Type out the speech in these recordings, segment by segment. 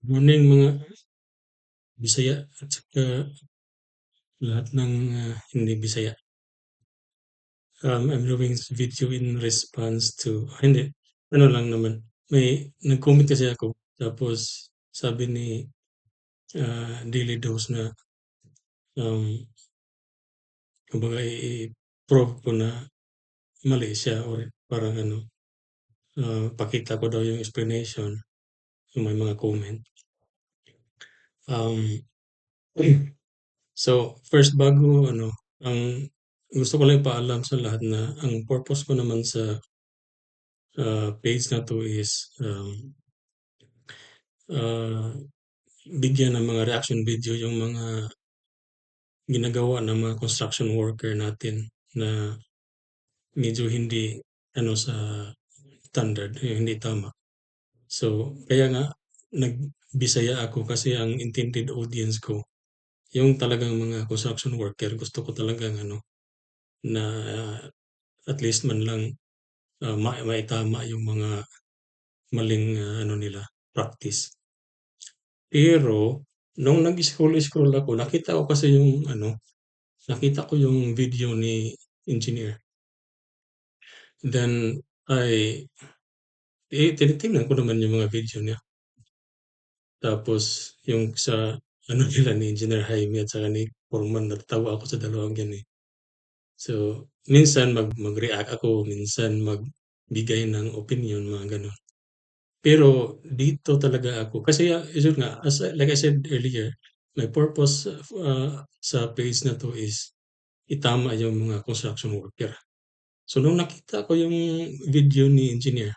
Morning mga Bisaya at saka lahat ng hindi Bisaya. I'm doing this video in response to, hindi, ano lang naman, may nag-comment kasi ako, tapos sabi ni Daily Dose na um, kumbaga i-prove ko na mali siya or parang ano, pakita ko daw yung explanation yung may mga comment. Um, so, first bago ano, ang gusto ko lang ipaalam sa lahat na ang purpose ko naman sa page na 'to is, ah, bigyan ng mga reaction video yung mga ginagawa ng mga construction worker natin na medyo hindi ano sa standard, yung hindi tama. So, kaya nga nag-Bisaya ako kasi ang intended audience ko yung talagang mga construction worker. Gusto ko talagang ano na at least man lang maitama yung mga maling ano nila practice. Pero nung nag-scroll-scroll ako nakita ko kasi yung ano, nakita ko yung video ni engineer. Then ay tinitingnan ko naman yung mga video niya. Tapos yung sa ano nila ni Engineer Jaime at saka ni Foreman natawa ako sa dalawang yan, eh. So, minsan mag-react ako, minsan magbigay ng opinion, mga gano'n. Pero dito talaga ako kasi, yun nga, like I said earlier, my purpose sa page na 'to is itama yung mga construction worker. So nung nakita ko yung video ni engineer,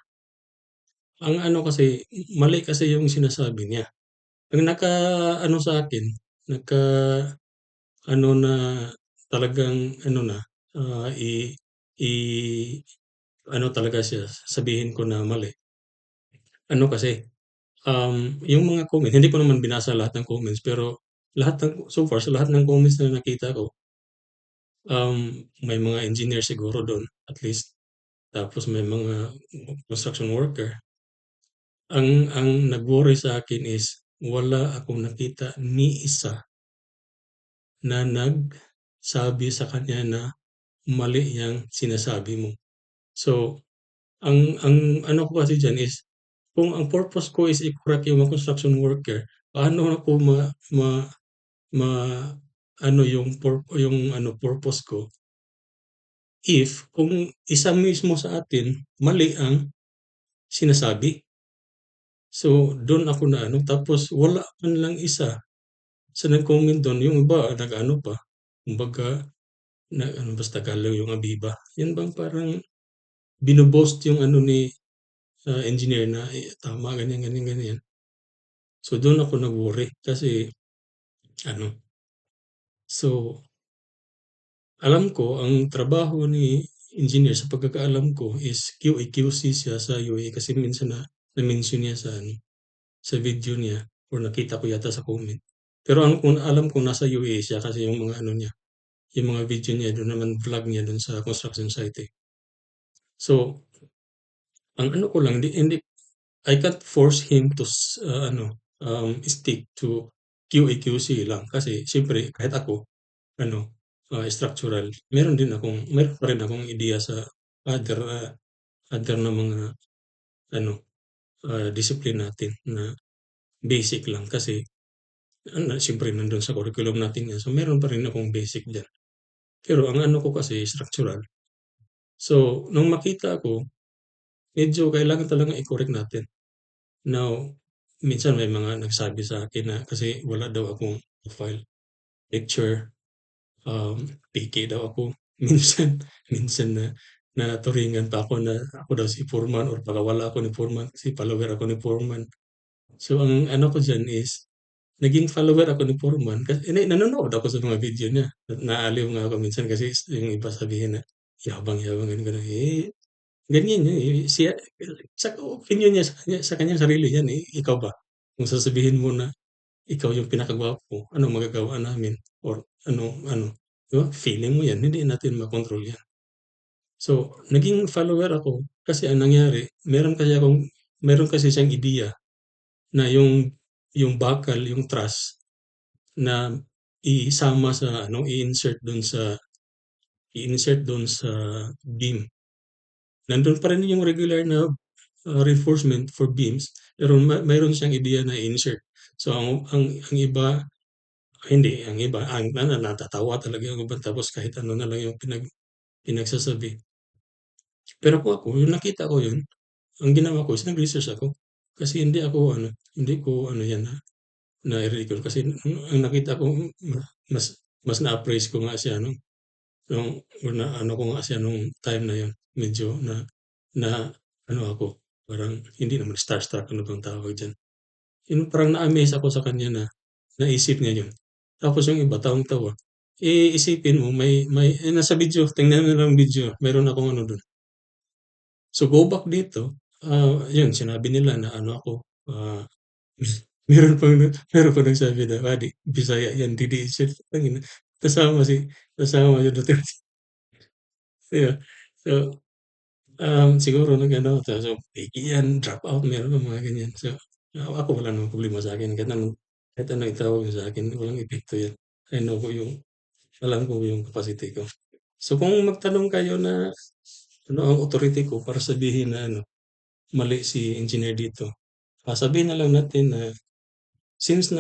ang ano kasi, mali kasi yung sinasabi niya. Ang naka-ano sa akin, naka-ano na talagang ano na, i ano talaga siya, sabihin ko na mali. Ano kasi, yung mga comment, hindi ko naman binasa lahat ng comments, pero lahat ng so far sa lahat ng comments na nakita ko, may mga engineer siguro dun at least, tapos may mga construction worker. Ang nag-worry sa'kin is wala akong nakita ni isa na nagsabi sa kanya na mali yang sinasabi mo. So, ang ano ko kasi diyan is kung ang purpose ko is i-correct yung mga construction worker, paano ako ma ma ano yung ano purpose ko if kung isa mismo sa atin mali ang sinasabi. So, dun ako naano tapos wala man lang isa sa nag-comment dun, yung iba nag-ano pa, kumbaga na ano basta galaw yung Aviva. Yan bang parang bino-boast yung ano ni engineer na tama ganyan, ganyan, ganyan. So, dun ako nag-worry kasi ano, so alam ko ang trabaho ni engineer sa pagkakaalam ko is QA/QC siya sa UAE kasi minsan na-mention niya sa ano, sa video niya or nakita ko yata sa comment. Pero ang kung alam ko nasa UAE siya kasi yung mga ano niya, yung mga video niya dun naman vlog niya dun sa construction site, eh. So, ang ano ko lang hindi I can't force him to ano, stick to QA/QC lang kasi siyempre kahit ako ano, structural, meron pa rin akong ideya sa other, other na mga ano, discipline natin na basic lang kasi siyempre nandun sa curriculum natin yan. So, meron pa rin akong basic diyan. Pero ang ano ko kasi structural. So, nung makita ko, medyo kailangan talagang i-correct natin. Now, minsan may mga nagsabi sa akin na kasi wala daw akong profile picture, peke daw ako. Minsan minsan na turingan pa ako na ako daw si Foreman or pakawala ako ni Foreman kasi follower ako ni Foreman. So, ang ano ko diyan is naging follower ako ni Foreman kasi hindi nanonood ako sa mga video niya. Naaliw nga ako minsan kasi yung iba sabihin na yabang-yabang ganun, gano'n. Eh, ganyan yun, eh, sa opinyon niya sa kanyang sarili yan, eh, ikaw ba? Kung sasabihin mo na ikaw yung pinakagwapo, anong magagawa namin or ano, 'di ba? Feeling mo yan, hindi natin makontrol yan. So, naging follower ako kasi ang nangyari meron kasi siyang ideya na yung yung bakal, yung truss na isama sa ano, i-insert dun sa beam. Nandun pa rin yung regular na reinforcement for beams, pero mayroon siyang ideya na i-insert. So ang iba hindi, ang iba natatawa talaga yung iba tapos kahit ano na lang yung pinagsasabi. Pero kung ako, yung nakita ko yun, ang ginawa ko is nag-research ako. Kasi hindi ko ano yan na-ridicule kasi ang nakita ko mas na-appraise ko nga siya nung na ano ko nga siya nung time na yun. Medyo na ano ako, parang hindi naman starstruck, ano bang tawag diyan. Yung parang na-amaze ako sa kanya na naisip niya yun. Tapos yung iba tawang-tawa. Isipin mo nasa video, tingnan mo lang video, meron akong ano dun. So go back dito, yun sinabi nila na ano ako, meron pang nagsabi na, "Wadi, Bisaya yan, DDS yan." Tangina, kasama kasama yung Duterte, 'di ba? So, siguro nag-ano, so piki yan, drop out, meron pang mga ganyan. So, ako wala namang problema sa'kin kahit anong itawag niyo sa'kin, walang epekto yan. I know ko alam ko yung capacity ko. So kung magtanong kayo na ano ang authority ko para sabihin na mali si engineer dito, sabihin na lang natin na since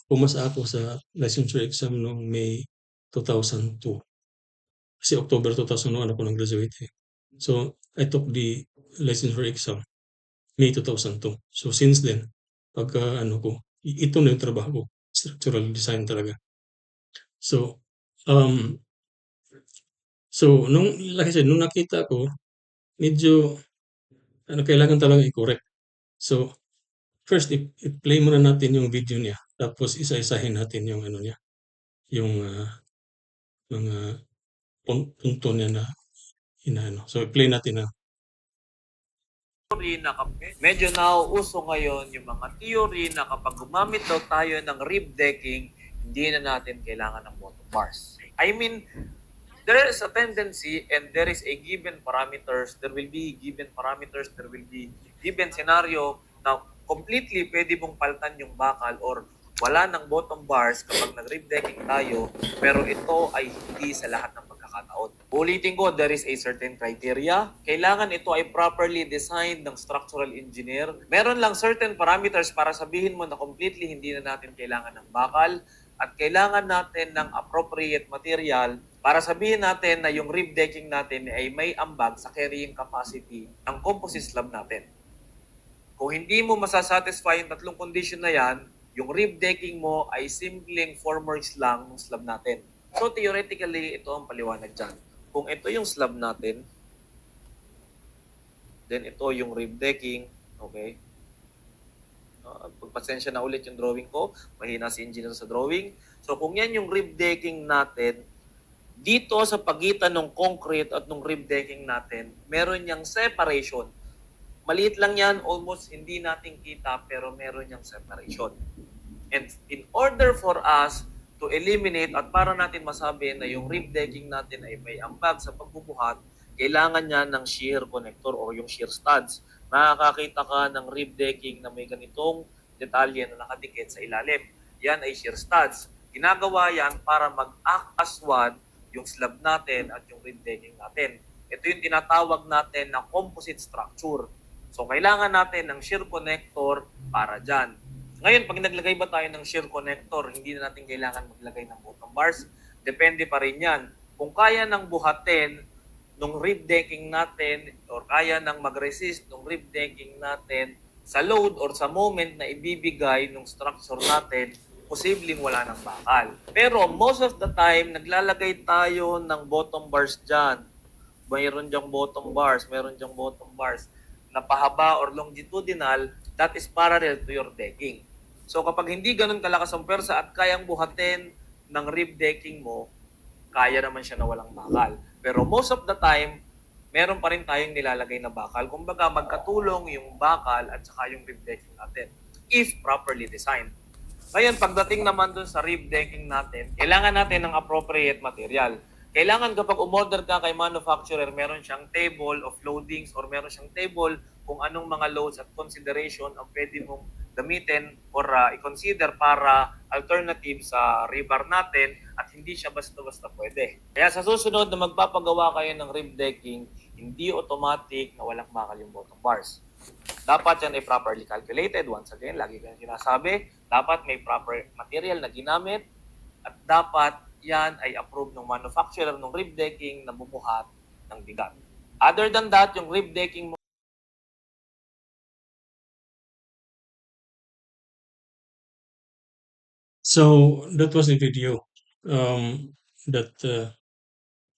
pumasa ako sa licensure exam noong May 2002, kasi October 2001 ako nag-graduate, eh. So, I took the licensure exam May 2002. So, since then, pagka ano ko, ito na yung trabaho ko, structural design talaga. So, um, like I said, nung nakita ko, medyo kailangan talaga i-correct. So, first i-play muna natin yung video niya, tapos isa-isahin natin yung ano niya, yung mga punto niya na inaano. So, i-play natin na. Theory na medyo nauuso ngayon yung mga theory na kapag gumamit daw tayo ng rib decking, hindi na natin kailangan ng bottom bars. I mean, there is a tendency and there is a given parameters, there will be given parameters, there will be given scenario na completely pwede mong palitan yung bakal or wala ng bottom bars kapag nag-rib decking tayo, pero ito ay hindi sa lahat ng pagkakataon. Ulitin ko, there is a certain criteria. Kailangan ito ay properly designed ng structural engineer. Meron lang certain parameters para sabihin mo na completely hindi na natin kailangan ng bakal at kailangan natin ng appropriate material para sabihin natin na yung rib decking natin ay may ambag sa carrying capacity ng composite slab natin. Kung hindi mo masasatisfy yung tatlong condition na yan, yung rib decking mo ay simpleng formworks lang ng slab natin. So theoretically, ito ang paliwanag dyan. Kung ito yung slab natin, then ito yung rib decking, okay? Pagpasensya na ulit yung drawing ko, mahina si engineer sa drawing. So kung yan yung rib decking natin, dito sa pagitan ng concrete at ng rib decking natin, meron niyang separation. Maliit lang yan, almost hindi natin kita, pero meron niyang separation. And in order for us to eliminate at para natin masabi na yung rib decking natin ay may ambag sa pagbubuhat, kailangan niya ng shear connector o yung shear studs. Makakakita ka ng rib decking na may ganitong detalye na nakadikit sa ilalim. Yan ay shear studs. Ginagawa yan para mag-act as one yung slab natin at yung rib decking natin. Ito yung tinatawag natin na composite structure. So, kailangan natin ng shear connector para dyan. Ngayon, pag naglagay ba tayo ng shear connector, hindi na natin kailangan maglagay ng bottom bars. Depende pa rin yan. Kung kaya ng buhatin nung rib decking natin or kaya ng mag-resist nung rib decking natin sa load or sa moment na ibibigay nung structure natin, posibleng wala ng bakal. Pero most of the time, naglalagay tayo ng bottom bars dyan. Mayroon dyang bottom bars, na pahaba or longitudinal, that is parallel to your decking. So kapag hindi ganun kalakas ang pwersa at kayang buhatin ng rib decking mo, kaya naman siya na walang bakal. Pero most of the time, meron pa rin tayong nilalagay na bakal. Kumbaga, magkatulong yung bakal at saka yung rib decking natin if properly designed. Ngayon, pagdating naman dun sa rib decking natin, kailangan natin ng appropriate material. Kailangan kapag umorder ka kay manufacturer, meron siyang table of loadings or meron siyang table kung anong mga loads at consideration ang pwede mong gamitin or i-consider para alternative sa rebar natin at hindi siya basta-basta pwede. Kaya sa susunod na magpapagawa kayo ng rib decking, hindi automatic na walang bakal yung bottom bars. Dapat yan ay properly calculated. Once again, lagi ko yung sinasabi, dapat may proper material na ginamit at dapat yan ay approved ng manufacturer ng rib decking na bumuhat ng bigat. Other than that, yung rib decking mo So that was the video that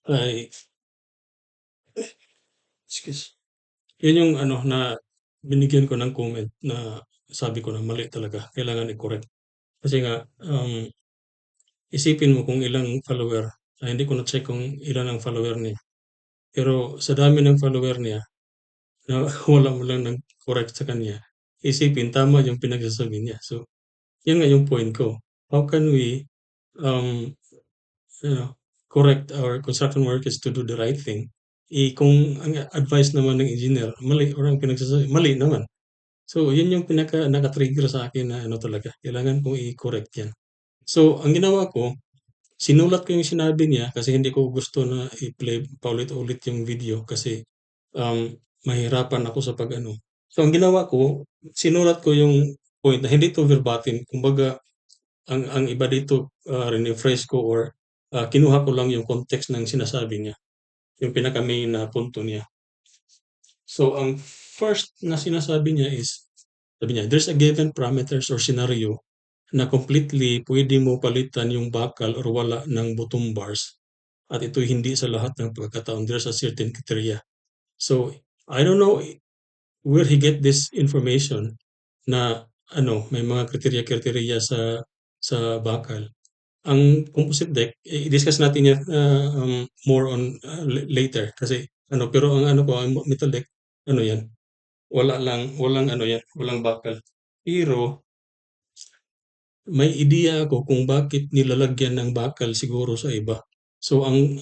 I excuse. Yun yung ano na binigyan ko ng comment na sabi ko na mali talaga, kailangan i-correct. Kasi nga isipin mo kung ilang follower, hindi ko na-check kung ilan ang follower niya. Pero sa dami ng follower niya na wala mo lang nag-correct sa kanya, isipin tama yung pinagsasabi niya. So, yun nga yung point ko. How can we um, you know, correct our construction workers to do the right thing? Kung ang advice naman ng engineer, mali or ang pinagsasabi, mali naman. So, yun yung naka-trigger sa akin na ano talaga, kailangan kong i-correct yan. So, ang ginawa ko, sinulat ko yung sinabi niya kasi hindi ko gusto na i-play paulit-ulit yung video kasi um, mahirapan ako sa pag-ano. So, ang ginawa ko, sinulat ko yung point na hindi to verbatim. Kumbaga, ang iba dito, rinefresh ko or kinuha ko lang yung context ng sinasabi niya, yung pinaka-main na punto niya. So, ang first na sinasabi niya is, sabi niya, there's a given parameters or scenario na completely pwede mo palitan yung bakal or wala ng bottom bars at ito hindi sa lahat ng pagkakataon. There's a certain criteria. So, I don't know where he get this information na ano, may mga kriteriya-kriteriya sa bakal. Ang composite deck, i-discuss natin yan more on later kasi ano, pero ang ano ko, ang metal deck, ano yan, walang ano yan, walang bakal. Pero may ideya ako kung bakit nilalagyan ng bakal siguro sa iba. So ang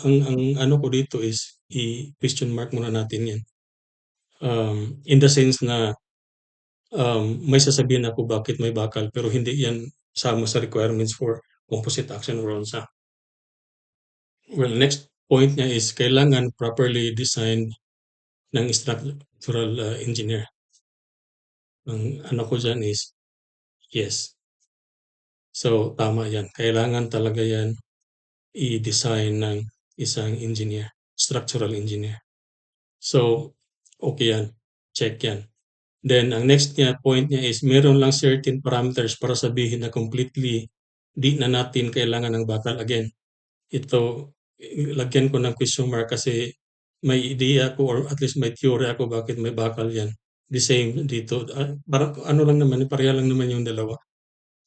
ano ko dito is i-question mark muna natin 'yan. In the sense na may sasabihin ako bakit may bakal pero hindi 'yan sama sa requirements for composite action bronza. Well, next point niya is kailangan properly designed ng structural engineer. Ang ano ko diyan is yes. So tama 'yan. Kailangan talaga 'yan i-design ng isang engineer, structural engineer. So, okay yan. Check yan. Then, ang next niya, point niya is, meron lang certain parameters para sabihin na completely di na natin kailangan ng bakal. Again, ito, lagyan ko ng question mark kasi may idea ako or at least may theory ako bakit may bakal yan. The same dito. Parang ano lang naman, pareha lang naman yung dalawa.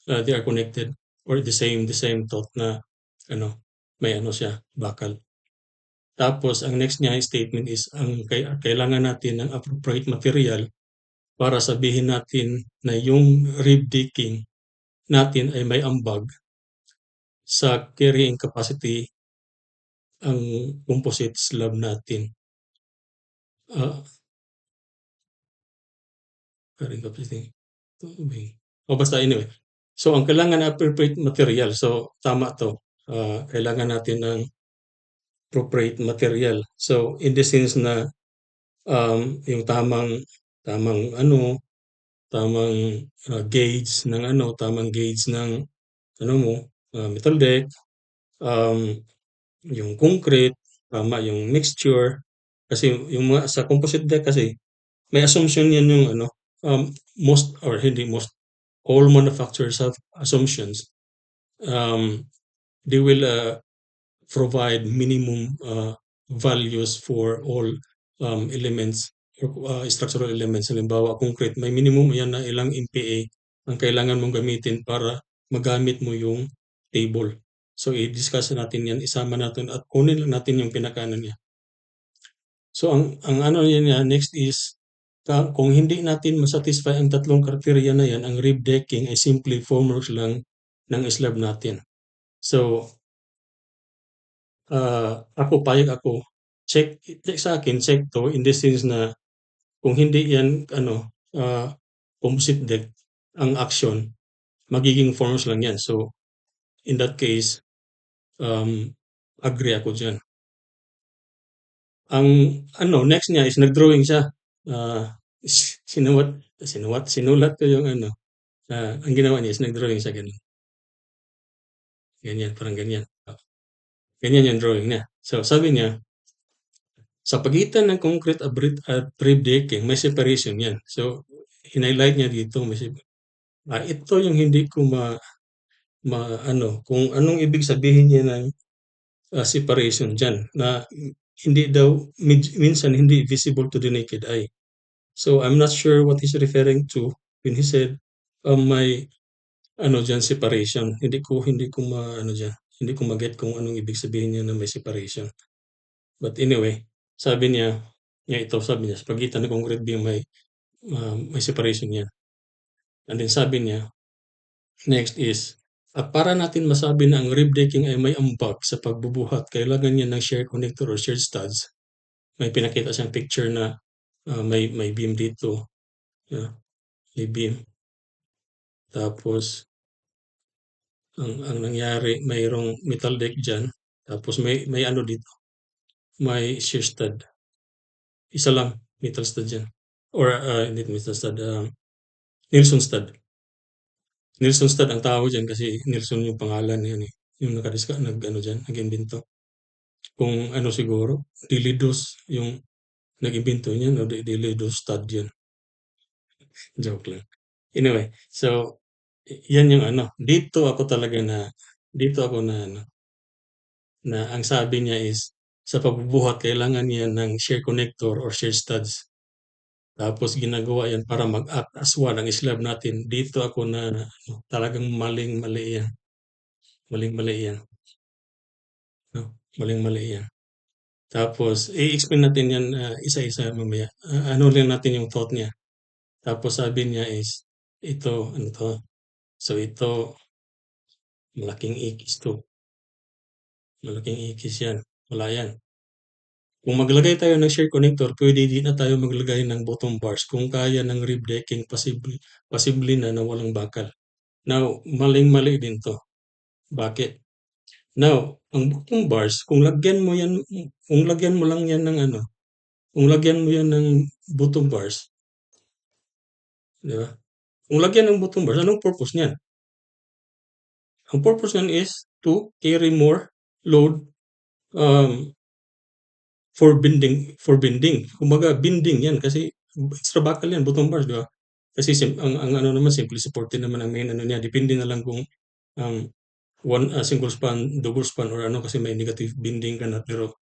They are connected or the same thought na ano, may ano siya, bakal. Tapos ang next niya statement is ang kailangan natin ng appropriate material para sabihin natin na yung rib decking natin ay may ambag sa carrying capacity ang composite slab natin. Carrying capacity. O basta anyway. So ang kailangan na appropriate material. So tama to. Kailangan natin ng appropriate material. So in the sense na yung tamang ano, tamang gauge ng ano, tamang gauge ng ano mo, metal deck, yung concrete, tama yung mixture. Kasi yung mga sa composite deck kasi may assumption yan yung ano, most or hindi most, all manufacturers have assumptions. They will provide minimum values for all elements or structural elements. Halimbawa, concrete, may minimum yan na ilang MPa ang kailangan mong gamitin para magamit mo yung table. So, i-discuss natin yan, isama natin at kunin lang natin yung pinakaano niya. So, ang ano niya next is, kung hindi natin masatisfy ang tatlong criteria na yan, ang rib decking ay simply formwork lang ng slab natin. So, ako, payag ako, check sa akin, check to in the sense na kung hindi yan ano, composite deck, ang action, magiging forms lang yan. So, in that case, agree ako dyan. Ang ano, next niya is nag-drawing siya. Sinulat ko yung ano. Ang ginawa niya is nag-drawing siya ganun. Ganyan, parang ganyan. Ganyan yung drawing niya. So, sabi niya, sa pagitan ng concrete at brick decking, may separation yan. So, highlight niya dito, ito yung hindi ko ano, kung anong ibig sabihin niya ng separation dyan, na hindi daw, minsan hindi visible to the naked eye. So, I'm not sure what he's referring to when he said, may ano dyan, separation. Hindi ko ma-get kung anong ibig sabihin niya na may separation. But anyway, sabi niya, sabi niya, sa pagitan ng concrete beam may separation yan. And then sabi niya, next is, at para natin masabi na ang rib decking ay may ambag sa pagbubuhat, kailangan niya ng shear connector or shear studs. May pinakita siyang picture na may beam dito. May beam. Tapos, ang nangyari, mayroong metal deck dyan. Tapos may ano dito, may shear stud. Isa lang, metal stud dyan. Or, hindi metal stud, Nilsson stud. Nilsson stud ang tawag dyan kasi Nilsson yung pangalan yan eh. Yung nag-ano dyan, nag-imbento. Kung ano siguro, Dilidos yung nag-imbento niyan o Dilidos stud yan. Joke lang. Anyway, so, yan yung ano. Dito ako ano, na ang sabi niya is, sa pagbubuhat, kailangan niya ng shear connector or shear studs. Tapos ginagawa yan para mag-act as one ang slab natin. Dito ako na talagang maling-mali yan. Maling-mali yan. No? Maling-mali yan. Tapos, i-explain natin yan isa-isa mamaya. Ano lang natin yung thought niya. Tapos sabi niya is, ano to? So ito, malaking ikis to. Malaking ikis yan. Wala yan. Kung maglagay tayo ng shear connector, pwede din na tayo maglagay ng bottom bars kung kaya ng rib decking, posible na walang bakal. Now, maling-mali din to. Bakit? Now, ang bottom bars, kung lagyan mo lang yan ng ano, kung lagyan mo yan ng bottom bars, di ba? Kung lagyan ng bottom bars, anong purpose niyan? Ang purpose niyan is to carry more load for bending. Kumbaga, bending yan kasi extra bakal yan, bottom bars, di ba? Kasi ang ano naman, simple supported naman ang main ano niya. Depende na lang kung single span, double span, or ano kasi may negative bending ka na. Pero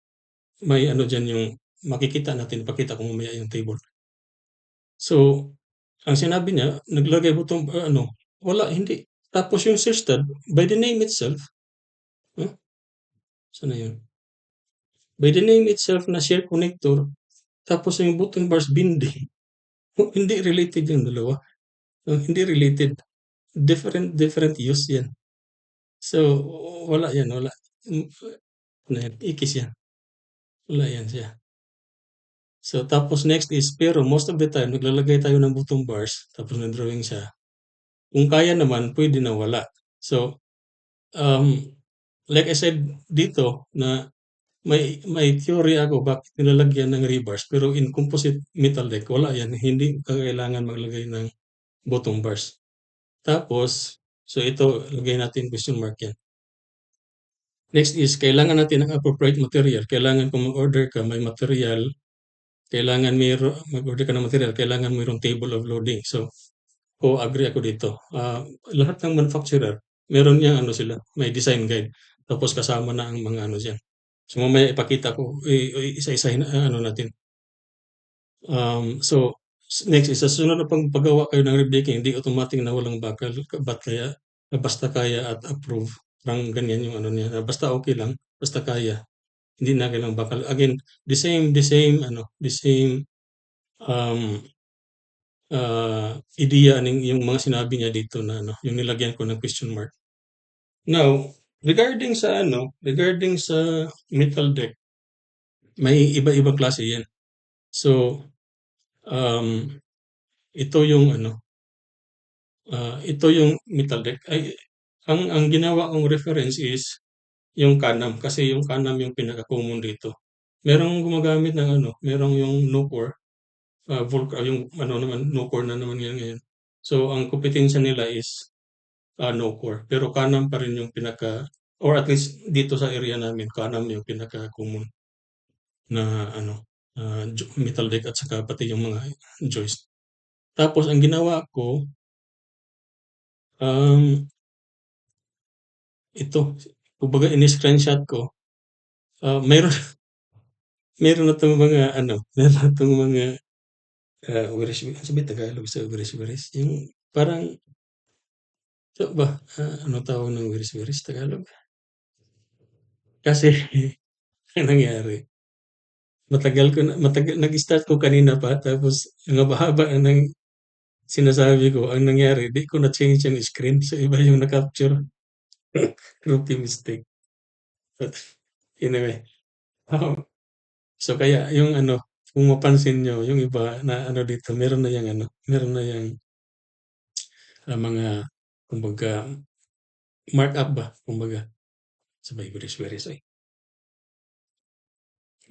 may ano dyan yung makikita natin, pakita ko mamaya yung table. So, ang sinabi niya, naglagay bottom, wala, hindi. Tapos yung shear stud, by the name itself, sana yun? By the name itself na shear connector, tapos yung bottom bars bending, hindi related yung dalawa. Hindi related. Different use yan. So, wala yan, wala. Ikis yan. Wala yan siya. So, tapos next is, pero most of the time, naglalagay tayo ng bottom bars, tapos na-drawing siya. Kung kaya naman, pwede na wala. So, like I said dito, na may theory ako bakit nilalagyan ng rebars, pero in composite metal deck, wala yan. Hindi kailangan maglagay ng bottom bars. Tapos, so ito, lagay natin question mark yan. Next is, kailangan natin ng appropriate material. Kailangan kung mag-order ka, may material. Kailangan mag-order ka ng material, kailangan mayroong table of loading. So, agree ako dito. Lahat ng manufacturer, meron niyang ano sila, may design guide. Tapos kasama na ang mga ano dyan. So, mamaya ipakita ko, isa-isahin ano natin. So, next is, sa sunod na paggawa kayo ng rib decking, hindi automatic na walang bakal. Basta kaya at approve. Parang ganyan yung ano niya. Basta okay lang, basta kaya. Hindi na kailangang bakal. Again, the same idea yung mga sinabi niya dito na yung nilagyan ko ng question mark. Now, regarding sa metal deck, may iba-ibang klase yan. So, ito yung Ito yung metal deck. Ay, ang ginawa kong reference is yung Canam kasi yung Canam yung pinaka-common dito. Merong gumagamit ng ano, merong yung Nucor, yung ano naman, Nucor na naman yan ngayon. So, ang kompetensya nila is Nucor. Pero Canam pa rin yung pinaka, or at least dito sa area namin, Canam yung pinaka-common na ano, metal deck at saka pati yung mga joist. Tapos ang ginawa ko, um, ito, kumbaga ini-screenshot ko, mayroon meron na 'tong mga ano, meron na 'tong mga, ano sabi Tagalog sa wiris-wiris? Yung parang so ba, anong tawag ng wiris-wiris Tagalog? Kasi ang nangyari, nag-start ko kanina pa tapos ang haba-haba na ng sinasabi ko, ang nangyari di ko na-change yung screen, so iba yung na-capture. Rookie mistake. But anyway, um, so kaya yung ano, kung mapansin niyo yung iba na ano dito, meron na yang ano, meron na yang mga kumbaga markup ba kumbaga. Sabay wiris-wiris ay.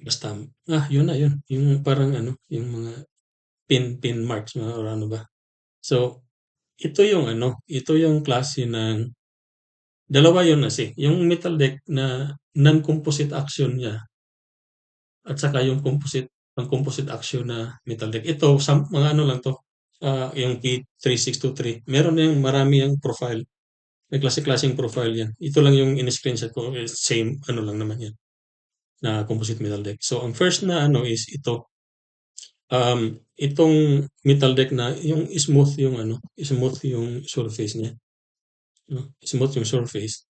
Basta yun na yun. Yung parang ano, yung mga pin marks mga or ano ba. So, ito yung ano, ito yung klase ng dalawa yun kasi. Yung metal deck na non-composite action niya at saka yung ang composite action na metal deck. Ito, mga ano lang to, yung P3623. Meron na yung marami yung profile. May klase-klaseng profile yan. Ito lang yung in-screenshot ko. Same, ano lang naman yan, na composite metal deck. So, ang first na ano is ito. Itong metal deck na yung smooth yung surface niya. No? Smooth yung surface.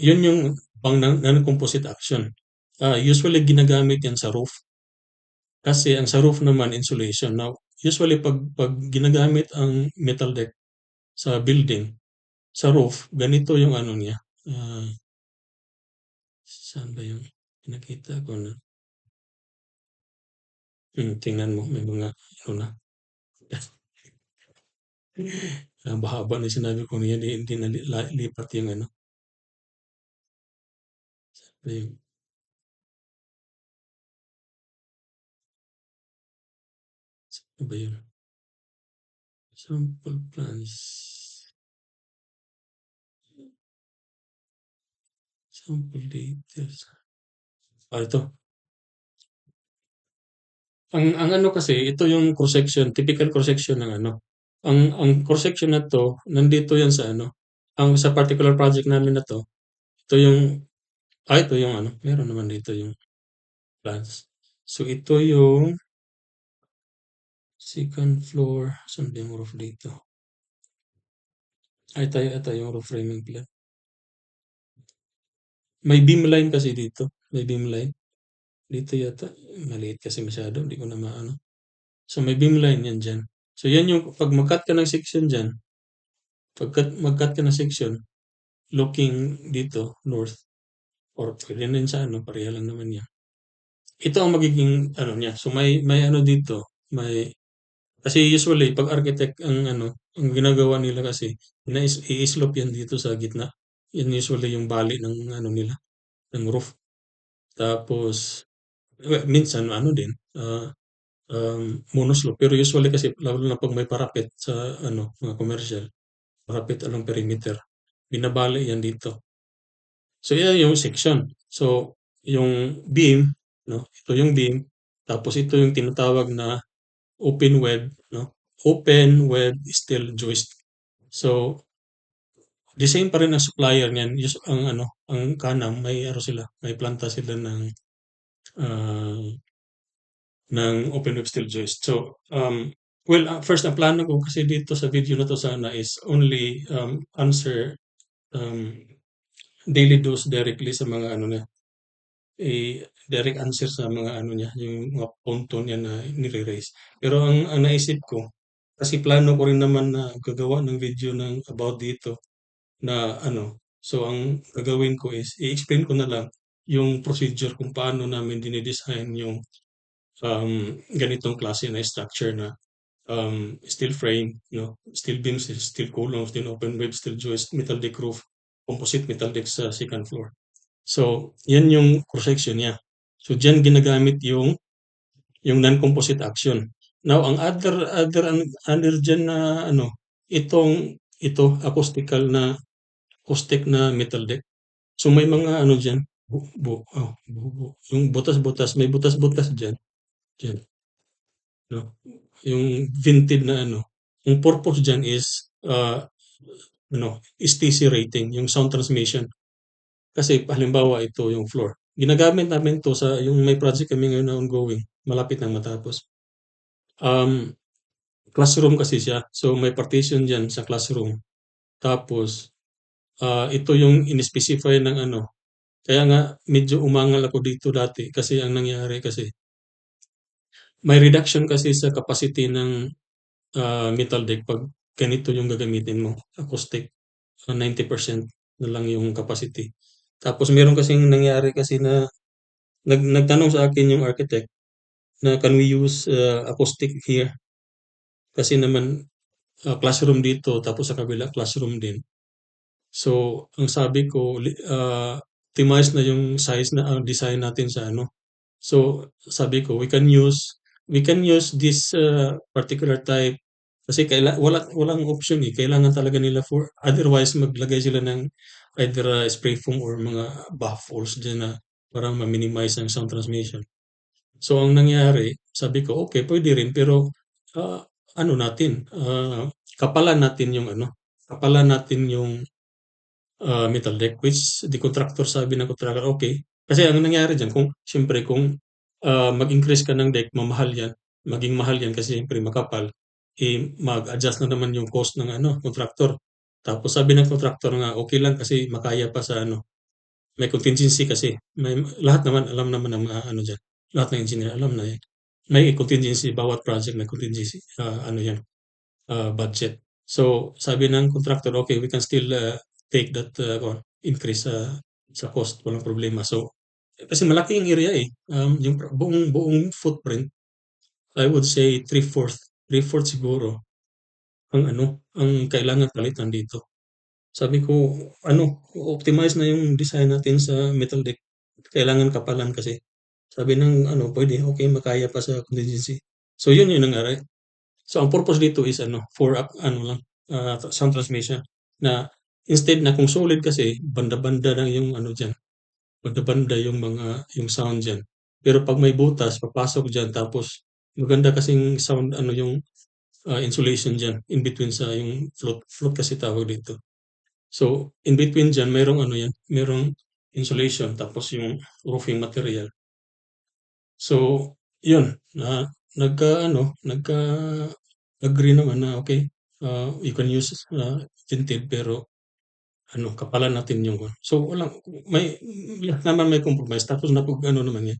Yun yung pang non-composite action. Usually ginagamit yan sa roof. Kasi ang sa roof naman insulation. Now, usually pag ginagamit ang metal deck sa building, sa roof, ganito yung ano niya. Ah, saan ba yung pinakita ko na? Tingnan mo, may mga ano na. Haba-haba na sinabi ko niya, hindi na lipat yung ano. Yung, ano ba yun? Sample plans. Sample details. Ito. Ang ano kasi, ito yung cross-section, typical cross-section ng ano. Ang cross-section na to, nandito yan sa ano. Ang sa particular project namin na to, ito yung, ito yung ano, meron naman dito yung plans. So, ito yung second floor. Saan ba yung roof dito? Ito yung roof framing plan. May beam line kasi dito. May beam line. Dito yata. Maliit kasi masyado. Hindi ko na maano. So, may beam line yan dyan. So, yan yung, pag mag-cut ka ng section dyan, mag-cut ka ng section, looking dito, north, or pwede na yun sa ano, pareha lang naman yan. Ito ang magiging, ano niya. So, may ano dito, may, kasi usually, pag architect ang ano, ang ginagawa nila kasi, i-slope yan dito sa gitna. Yan usually yung bali ng ano nila, ng roof. Tapos, minsan ano din, monoslope. Pero usually kasi lalo na pag may parapet sa ano, mga commercial, parapet along perimeter, binabali yan dito. So, yan yung section. So, yung beam, no? Ito yung beam. Tapos ito yung tinatawag na open web, no? Open web steel joist. So, the same pa rin ang supplier niyan. Ang ano, ang Canam, may ano sila, may planta sila ah, ng open web steel joist. So, well, first ang plano ko kasi dito sa video na to sana is only answer um, daily dose directly sa mga ano na direct answer sa mga ano niya, yung mga punto niya na nire-raise. Pero ang naisip ko, kasi plano ko rin naman na gagawa ng video ng about dito na ano, so ang gagawin ko is i-explain ko na lang yung procedure kung paano namin dinidesign yung ganitong klase na structure na steel frame, steel beams, steel columns, then open web, steel joist, metal deck roof, composite metal deck sa second floor. So, yan yung cross-section niya. So, diyan ginagamit yung non-composite action. Now, ang other diyan na ito acoustic na metal deck. So, may mga diyan, yung butas-butas, may butas-butas diyan, no? Yung vented na yung purpose diyan is STC rating, yung sound transmission. Kasi halimbawa ito yung floor. Ginagamit namin to sa yung may project kami ngayon na ongoing, malapit nang matapos. Classroom kasi siya. So may partition diyan sa classroom. Tapos ito yung in-specify ng kaya nga medyo umangal ako dito dati kasi ang nangyari kasi may reduction kasi sa capacity ng metal deck pag ganito yung gagamitin mo, acoustic. 90% na lang yung capacity. Tapos meron kasing nangyari kasi na nagtanong sa akin yung architect na can we use acoustic here? Kasi naman classroom dito tapos sa kabila classroom din. So, ang sabi ko, optimize na yung size na design natin sa So, sabi ko, we can use this particular type kasi walang option eh. Kailangan talaga nila for otherwise maglagay sila ng either spray foam or mga baffles dyan na para ma-minimize ang sound transmission. So, ang nangyari, sabi ko, okay, pwede rin, pero ah, kapalan natin yung kapalan natin yung metal deck, which the contractor sabi ng contractor, okay. Kasi ang nangyari dyan, siyempre kung mag-increase ka ng deck, maging mahal yan kasi siyempre makapal, mag-adjust na naman yung cost ng contractor. Tapos sabi ng contractor nga, okay lang kasi makaya pa sa may contingency kasi. Lahat naman, alam naman ng mga dyan. Lahat ng engineer, alam na yan. May contingency, bawat project may contingency, yan, budget. So, sabi ng contractor, okay, we can still take that increase sa cost, walang problema. So, kasi malaki yung area eh. Yung buong footprint, I would say three-fourth siguro ang kailangan palitan dito. Sabi ko, optimize na yung design natin sa metal deck. Kailangan kapalan kasi. Sabi ng pwede, okay, makaya pa sa contingency. So, yun yung nangyari. So, ang purpose dito is for lang, sound transmission na instead na kung solid kasi banda-banda lang yung diyan. Banda-banda yung sound diyan. Pero pag may butas, papasok diyan tapos maganda kasing sound yung insulation diyan in between sa yung float kasi tawag dito. So, in between diyan merong yan, merong insulation tapos yung roofing material. So, yun na nagka-agree naman na okay, you can use tinted pero kapalan natin yung so lahat naman may compromise tapos naman yan.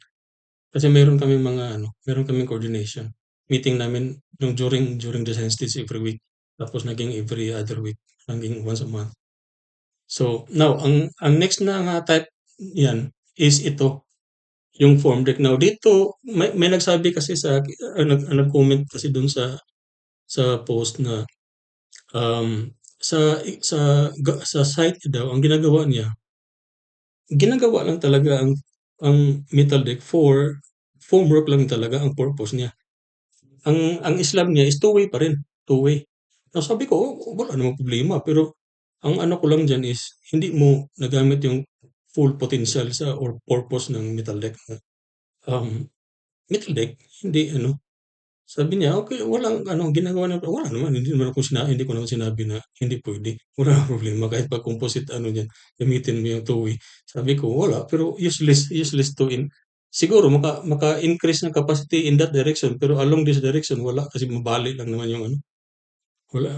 Kasi meron kaming coordination. Meeting namin yung during design stage every week. Tapos naging every other week, naging once a month. So, now ang next na nga type yan is ito, yung form deck. Now dito may nagsabi kasi sa nag-comment kasi dun sa post na sa site daw ang ginagawa lang talaga ang metal deck for formwork lang talaga ang purpose niya. Ang slab niya is two-way pa rin, two-way. Sabi ko, wala namang problema pero ang ko lang diyan is hindi mo nagamit yung full potential or purpose ng metal deck. Metal deck, hindi sabi niya, okay, walang ginagawa na wala naman, hindi ko naman sinabi na hindi pwede. Wala namang problema kahit pag composite diyan, gamitin mo yung two-way. Sabi ko, wala, pero useless to siguro maka-increase ng capacity in that direction, pero along this direction, wala kasi mabali lang naman yung wala,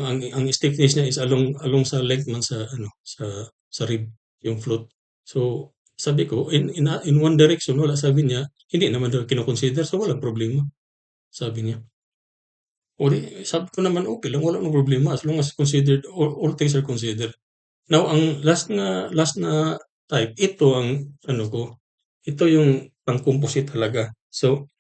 ang stiffness niya is along sa length man sa rib, yung float. So, sabi ko, in one direction, wala, sabi niya, hindi naman daw kino-consider, so walang problema. Sabi niya. O di, sabi ko naman, okay lang, wala nang problema as long as considered, all things are considered. Now, ang last na type, ito ang ito yung pang-composite talaga. So,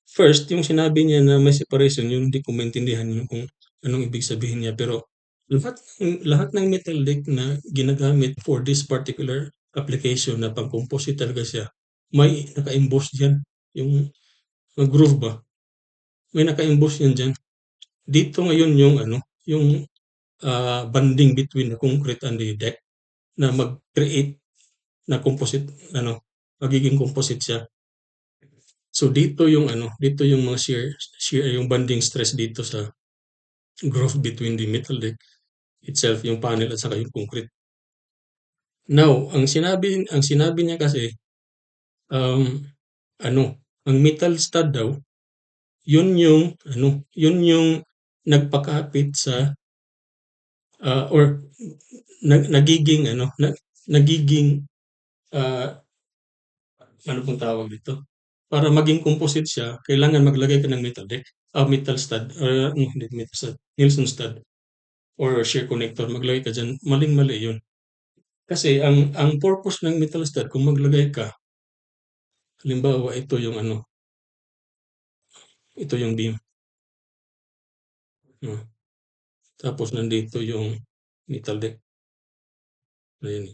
first, yung sinabi niya na may separation, yun hindi ko maintindihan yung kung anong ibig sabihin niya. Pero lahat ng metal deck na ginagamit for this particular application na pang-composite talaga siya, may naka-emboss diyan. Yung groove ba? May naka-emboss yan diyan. Dito ngayon yung yung bonding between the concrete and the deck na mag-create na composite, magiging composite siya. So dito yung mga shear yung bonding stress dito sa groove between the metal deck itself, yung panel at saka yung concrete. Now, ang sinabi niya kasi, um, ang metal stud daw, yun yung nagpakapit sa or nagiging nagiging ah, ano pong tawag dito? Para maging composite siya, kailangan maglagay ka ng metal stud, hindi metal stud, Nielsen stud or shear connector, maglagay ka diyan, maling-mali yun. Kasi ang purpose ng metal stud kung maglagay ka, halimbawa ito yung beam, no? Tapos nandito yung metal deck, ayan,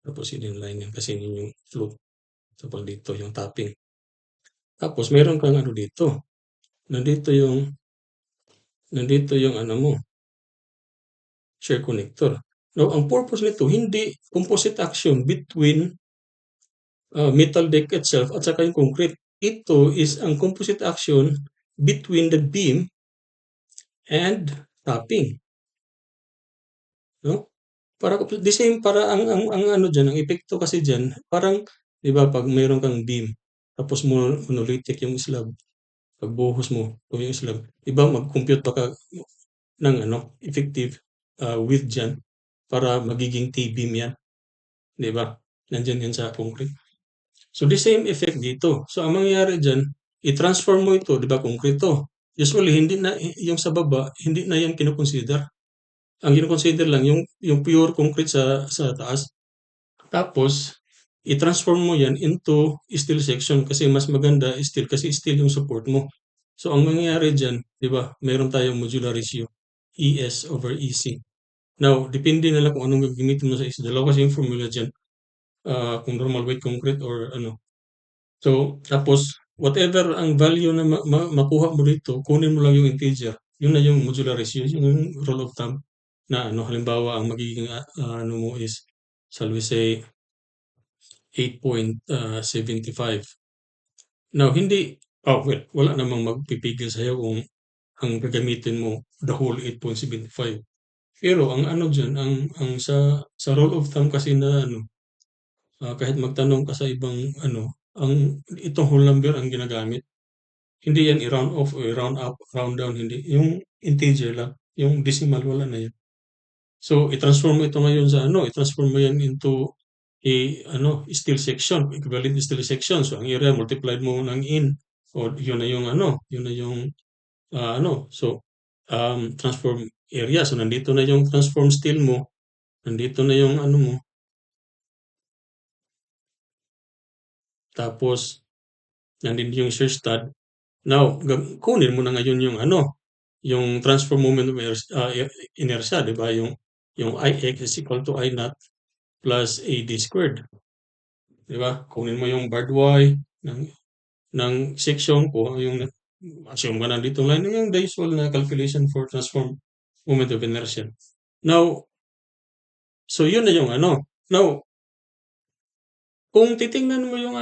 tapos yun yung lining kasi yun yung float, tapos dito yung topping. Tapos meron kang dito, nandito yung mo, shear connector. Now, ang purpose nito, hindi composite action between metal deck itself at saka yung concrete. Ito is ang composite action between the beam and topping. No? Para the same, para ang ano diyan, ang epekto kasi diyan, parang 'di ba pag mayroon kang beam, tapos monolithic yung slab, pagbuhos mo yung slab, 'di ba mag-compute pa ka ng effective width diyan para magiging T-beam yan, 'di ba? Nandiyan yan sa concrete. So the same effect dito. So ang mangyayari diyan, i-transform mo ito, 'di ba, konkreto. Usually hindi na yung sa baba, hindi na yan kino-consider. Ang kino-consider lang yung pure concrete sa taas. Tapos i-transform mo yan into steel section kasi mas maganda steel kasi steel yung support mo. So ang mangyayari diyan, 'di ba? Meron tayong modular ratio, ES over EC. Now, depende na lang kung anong gagamitin mo sa isa. Dalawa kasi yung formula diyan. Kung normal weight concrete or So, tapos whatever ang value na makuha mo dito, kunin mo lang yung integer. Yun na yung modular ratio, yung rule of thumb na halimbawa ang magiging mo is, shall we say, 8.75. Now, wala namang magpipigil sa'yo kung ang gagamitin mo the whole 8.75. Pero ang diyan, ang sa rule of thumb kasi na kahit magtanong ka sa ibang ang itong whole number ang ginagamit. Hindi yan i-round off o i-round up, round down, hindi. Yung integer lang, yung decimal wala na yan. So i-transform mo ito ngayon sa i-transform mo yan into steel section, equivalent steel section. So ang area multiplied mo ng in. O yun na yung yun na yung so transform area. So nandito na yung transform steel mo, nandito na yung mo. Tapos nandito yung shear stud. Now, kunin mo na ngayon yung yung transfer moment of inertia, di ba? Yung Ix is equal to I naught plus AD squared. Di ba? Kunin mo yung barred Y ng section ko, yung assume ka na dito line, yung the usual na calculation for transform moment of inertia. Now, so yun na yung Now, kung titingnan mo yung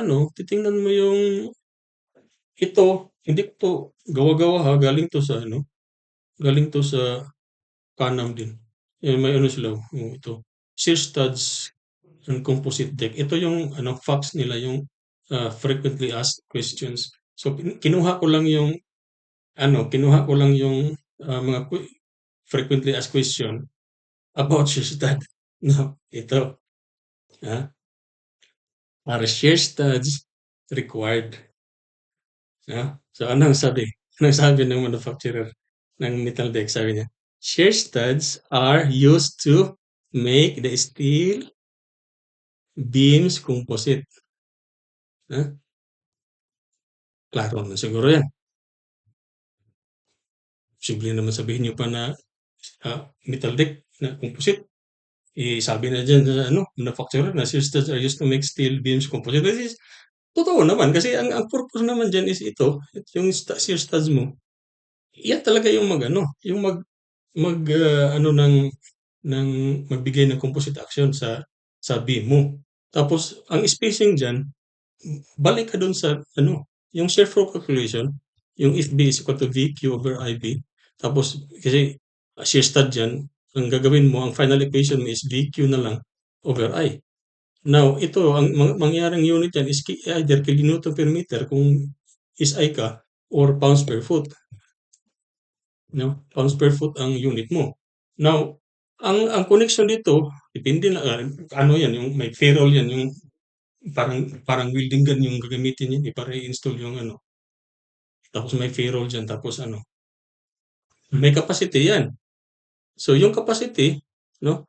ito, hindi ko to gawa-gawa ha, galing to sa Canam din. May sila, ito. Shear studs and composite deck. Ito yung facts nila, yung frequently asked questions. So kinuha ko lang yung mga frequently asked question about shear stud. No, ito. Are shear studs required? So anong sabi? Anong sabi ng manufacturer ng metal deck? Sabi niya, shear studs are used to make the steel beams composite. Klaro na siguro yan. posible naman sabihin niyo pa na, metal deck na composite. Sabi na diyan sa ano, manufacturer na steel studs are used to make steel beams composite. Which is totoo naman kasi ang purpose naman diyan is ito, yung steel studs mo, yan talaga yung mag-ano, yung ano ng magbigay ng composite action sa beam mo. Tapos ang spacing diyan, balik ka dun sa ano, yung shear flow calculation, yung if B is equal to VQ over IB, tapos kasi shear stud diyan, ang gagawin mo, ang final equation mo is VQ na lang over I. Now, ito, ang mangyaring unit yan is either kilonewton per meter kung is I ka or pounds per foot. No? Pounds per foot ang unit mo. Now, ang connection dito, depende na, ano yan, yung may ferrule yan, yung parang welding gun yung gagamitin niya para i-install yung ano. Tapos may ferrule dyan, tapos ano. May capacity yan. So, yung capacity, no?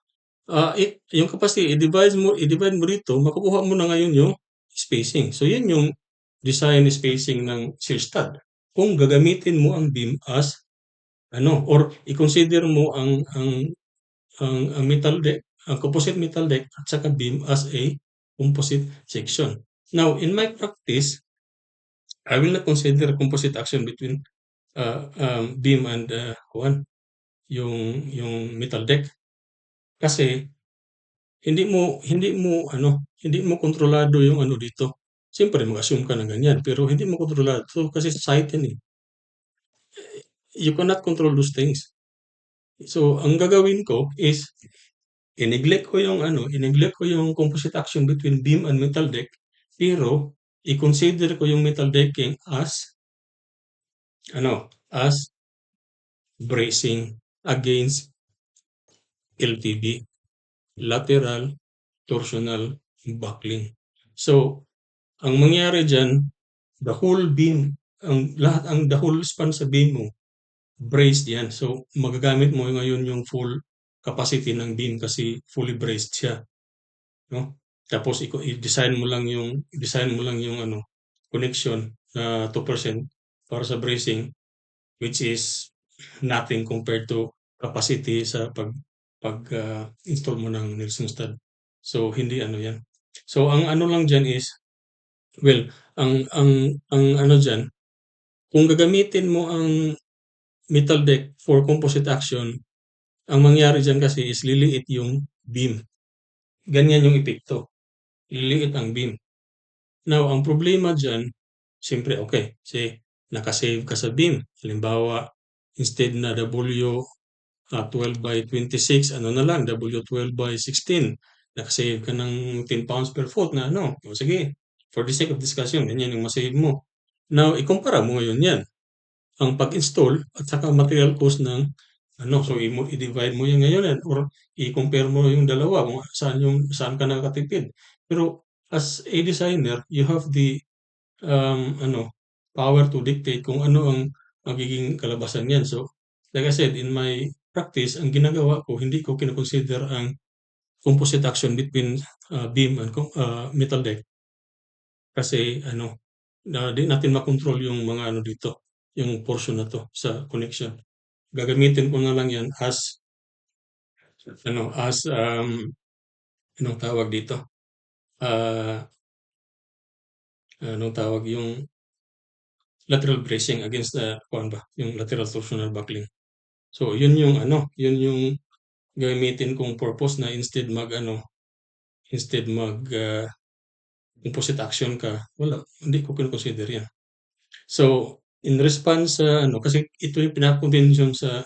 Yung capacity, i-divide mo rito, makukuha mo na ngayon yung spacing. So, yun yung design spacing ng shear stud. Kung gagamitin mo ang beam as ano, or i-consider mo ang metal deck, ang composite metal deck at saka beam as a composite section. Now, in my practice, I will not consider composite action between beam and yung metal deck kasi hindi mo kontrolado yung ano dito. Siyempre mag-assume ka ng ganyan pero hindi mo kontrolado kasi site yan eh. You cannot control those things. So, ang gagawin ko is i-neglect ko yung composite action between beam and metal deck pero i-consider ko yung metal decking as bracing against LTB, lateral torsional buckling. So, ang mangyari dyan, the whole beam, the whole span sa beam mo, braced yan. So, magagamit mo ngayon yung full capacity ng beam kasi fully braced siya. No? Tapos, i-design mo lang yung connection na 2% para sa bracing, which is nothing compared to capacity sa install mo ng Nielsen stud. So, hindi ano yan. So, ang ano lang dyan is, well, ang ano dyan, kung gagamitin mo ang metal deck for composite action, ang mangyari dyan kasi is liliit yung beam. Ganyan yung epekto. Liliit ang beam. Now, ang problema dyan, siyempre, okay, nakasave ka sa beam. Halimbawa, instead na W 12 by 26, ano na lang, W12 by 16. Nakasave ka ng 10 pounds per foot na ano. O sige, for the sake of discussion, ganyan yung masave mo. Now, ikumpara mo ngayon yan. Ang pag-install at saka material cost ng so i-divide mo yan ngayon or i-compare mo yung dalawa kung saan ka nakatipid. Pero as a designer, you have the power to dictate kung ano ang magiging kalabasan niyan. So, like I said, in my practice, ang ginagawa ko, hindi ko kinoconsider ang composite action between beam and metal deck. Kasi di natin makontrol yung mga dito, yung portion na to sa connection. Gagamitin ko na lang yan as anong tawag dito? Anong tawag yung lateral bracing against yung lateral torsional buckling. So, yun yung gamitin kong purpose na instead composite action ka, wala, hindi ko consider yan. So, in response sa kasi ito yung pinaka-convention sa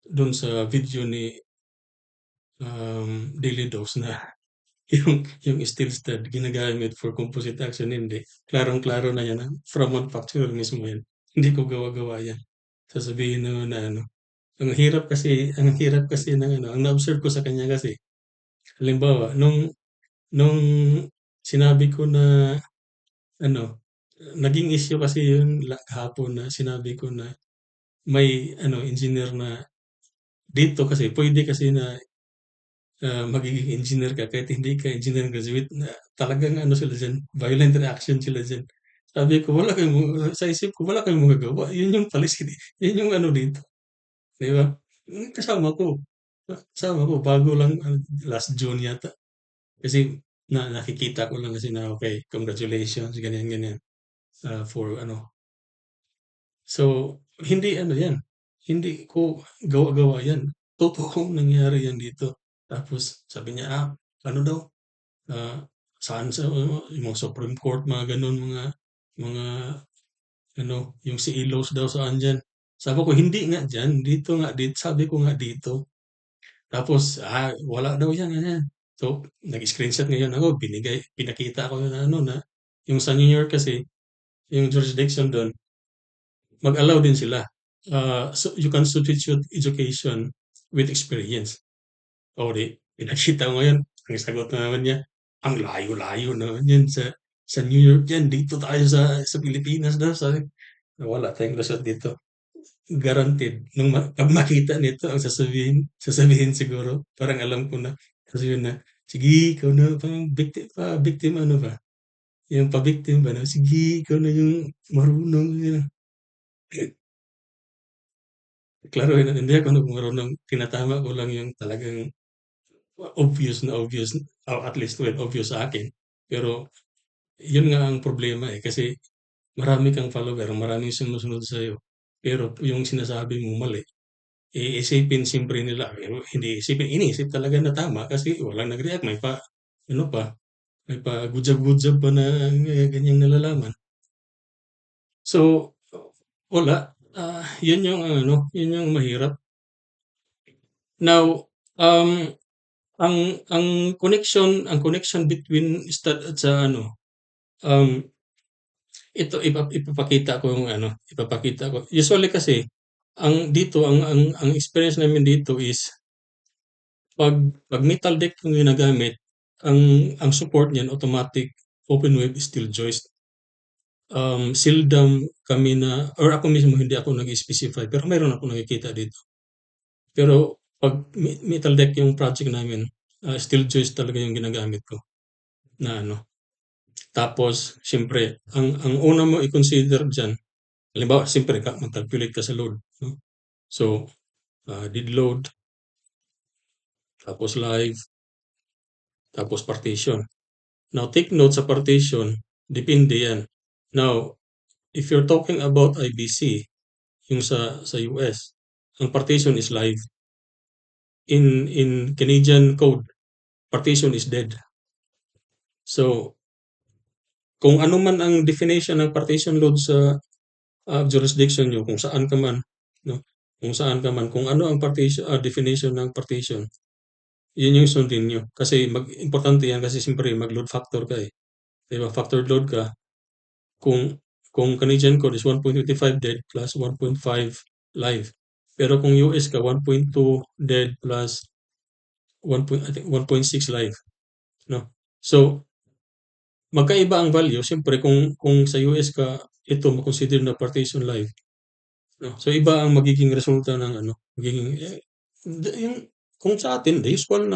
doon sa video ni Daily Dose na yung steel stud ginagamit for composite action, hindi. Klarong-klaro na yan from manufacturer mismo yan. Hindi ko gawa-gawa yan. Sasabihin na ang hirap kasi ng ang na-observe ko sa kanya kasi, halimbawa, nung sinabi ko na naging issue kasi yun hapon na sinabi ko na may engineer na dito kasi pwede kasi na magiging engineer ka kahit hindi ka engineering graduate na talagang sila dyan, violent reaction sila dyan. Sabi ko, "Wala kayong sa isip ko wala kayong magagawa, yun yung policy, yun yung ano dito." 'Di ba? Kasama ko bago lang, last June yata. Kasi nakikita ko lang kasi na, "Okey, congratulations," ganyan, ganyan, for ano. So, hindi ano 'yan, hindi ko gawa-gawa 'yan. Totoong nangyari 'yan dito. Tapos sabi niya, ano daw, ah, saan sa yung mga Supreme Court, mga gano'n, mga ano, yung si Ilos daw saan diyan. Sabi ko, "Hindi nga diyan, dito nga, sabi ko nga dito." Tapos, wala daw yan, ganyan. So, nag-screenshot ngayon ako, pinakita ko na ano na, yung sa New York kasi, yung jurisdiction doon, mag-allow din sila. So you can substitute education with experience. O di, pinakita ko ngayon, ang sagot na naman niya, ang layo-layo naman yan sa New York yan, dito tayo sa Pilipinas daw, sabi. Wala tayong lusot dito. Guaranteed pag makita nito ang sasabihin siguro, parang alam ko na, sasabihin na, "Sige ikaw na, parang victim ano ba, yung pa-victim ba na, sige ikaw na yung marunong." Yun. Klaro hindi ako marunong, tinatama ko lang yung talagang obvious, at least well, obvious sa akin. Pero yun nga ang problema, kasi marami kang follower, maraming sumusunod sa'yo, pero yung sinasabi mo mali. Iisipin siyempre nila, hindi iniisip talaga na tama kasi walang nag-react, ano pa, may pa gudzab-gudzab pa na ganyang nalalaman. So, wala, yun yung ano, yun yung mahirap. Now, ang ang connection between stud at sa ano, um, ito ipapakita ko yung ano, ipapakita ko. Usually kasi ang experience namin dito is 'pag 'pag metal deck yung ginagamit, ang support niyan automatic open web steel joist. Seldom kami na or ako mismo hindi ako nag-specify pero meron akong nakikita dito. Pero 'pag metal deck yung project namin, steel joist talaga yung ginagamit ko na ano. Tapos siyempre ang una mo i-consider diyan, halimbawa siyempre mag-calculate ka sa load 'no. So, dead load, tapos live, tapos partition. Now take note sa partition, depende yan. Now, if you're talking about IBC, yung sa US, ang partition is live. In Canadian code, partition is dead. So, kung ano man ang definition ng partition load sa jurisdiction nyo, kung saan ka man, no? Kung saan ka man, kung ano ang definition ng partition, yun yung sundin nyo. Kasi importante yan kasi siyempre mag-load factor ka eh. Diba? Factor load ka. Kung Canadian code is 1.25 dead plus 1.5 live. Pero kung US ka, 1.2 dead plus 1.6 live. No? So, magkaiba ang value. Siyempre, kung sa US ka, ito makonsider na partition live. No? So, iba ang magiging resulta ng ano, magiging, yung, kung sa atin, the usual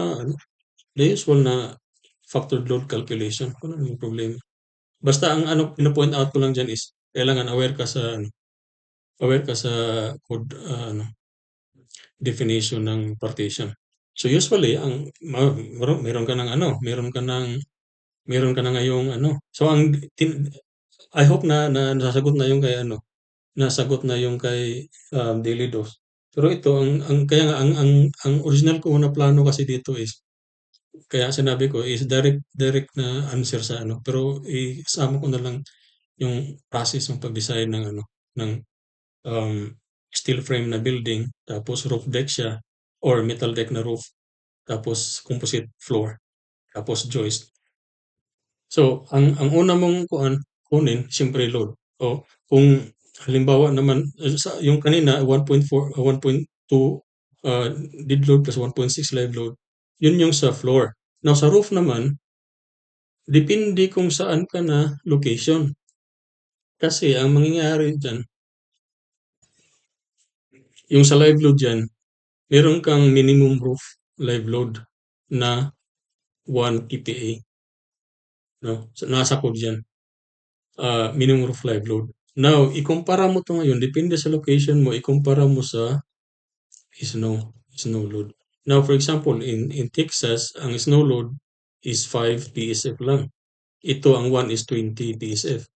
na factored load calculation. Ano yung problema? Basta ang ano, pina-point out ko lang dyan is, kailangan aware ka sa code, definition ng partition. So usually ang meron ka ng ano, meron ka na ngayong ano. So I hope na nasagot na yung kay ano, nasagot na yung kay Daily Dose. Pero ito ang kaya nga ang original ko na plano kasi dito is kaya sinabi ko is direct na answer sa ano, pero isama ko na lang yung process ng pag-design ng ano, ng um, steel frame na building, tapos roof deck siya, or metal deck na roof, tapos composite floor, tapos joist. So, ang una mong kunin, siyempre load. O kung halimbawa naman, yung kanina, 1.4, 1.2 dead load plus 1.6 live load, yun yung sa floor. Now, sa roof naman, depende kung saan ka na location. Kasi ang mangyayari dyan, yung sa live load dyan, meron kang minimum roof live load na 1 PPA. No? So, nasa code yan. minimum roof live load. Now, ikumpara mo 'to ngayon, depende sa location mo, ikumpara mo sa snow load. Now, for example, in Texas, ang snow load is 5 PSF lang. Ito, ang 1 is 20 PSF.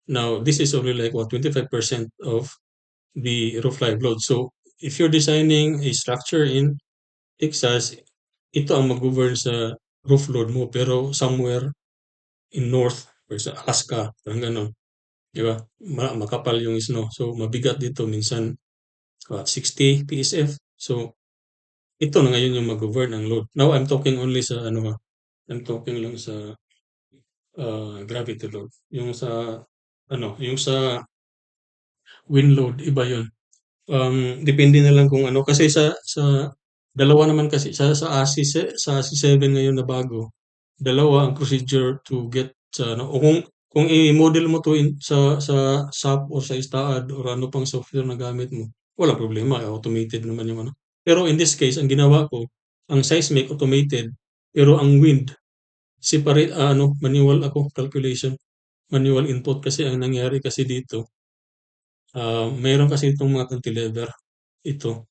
Now, this is only like what 25% of the roof live load. So, if you're designing a structure in Texas, ito ang mag-govern sa roof load mo. Pero somewhere in North, or sa Alaska, parang ganon. Di ba? Makapal yung snow. So, mabigat dito. Minsan, 60 PSF. So, ito na ngayon yung mag-govern ang load. Now, I'm talking only sa ano, I'm talking lang sa gravity load. Yung sa yung sa wind load, iba yun. Depende na lang kung ano kasi sa dalawa naman kasi sa ASI 7 ngayon na bago. Dalawa ang procedure to get sa ano o kung i-model mo to sa SAP o sa ISTAAD or ano pang software na gamit mo, walang problema, automated naman yung ano. Pero in this case, ang ginawa ko, ang seismic automated, pero ang wind separate manual ako calculation, manual input kasi ang nangyari kasi dito, mayroon kasi itong mga cantilever. Ito.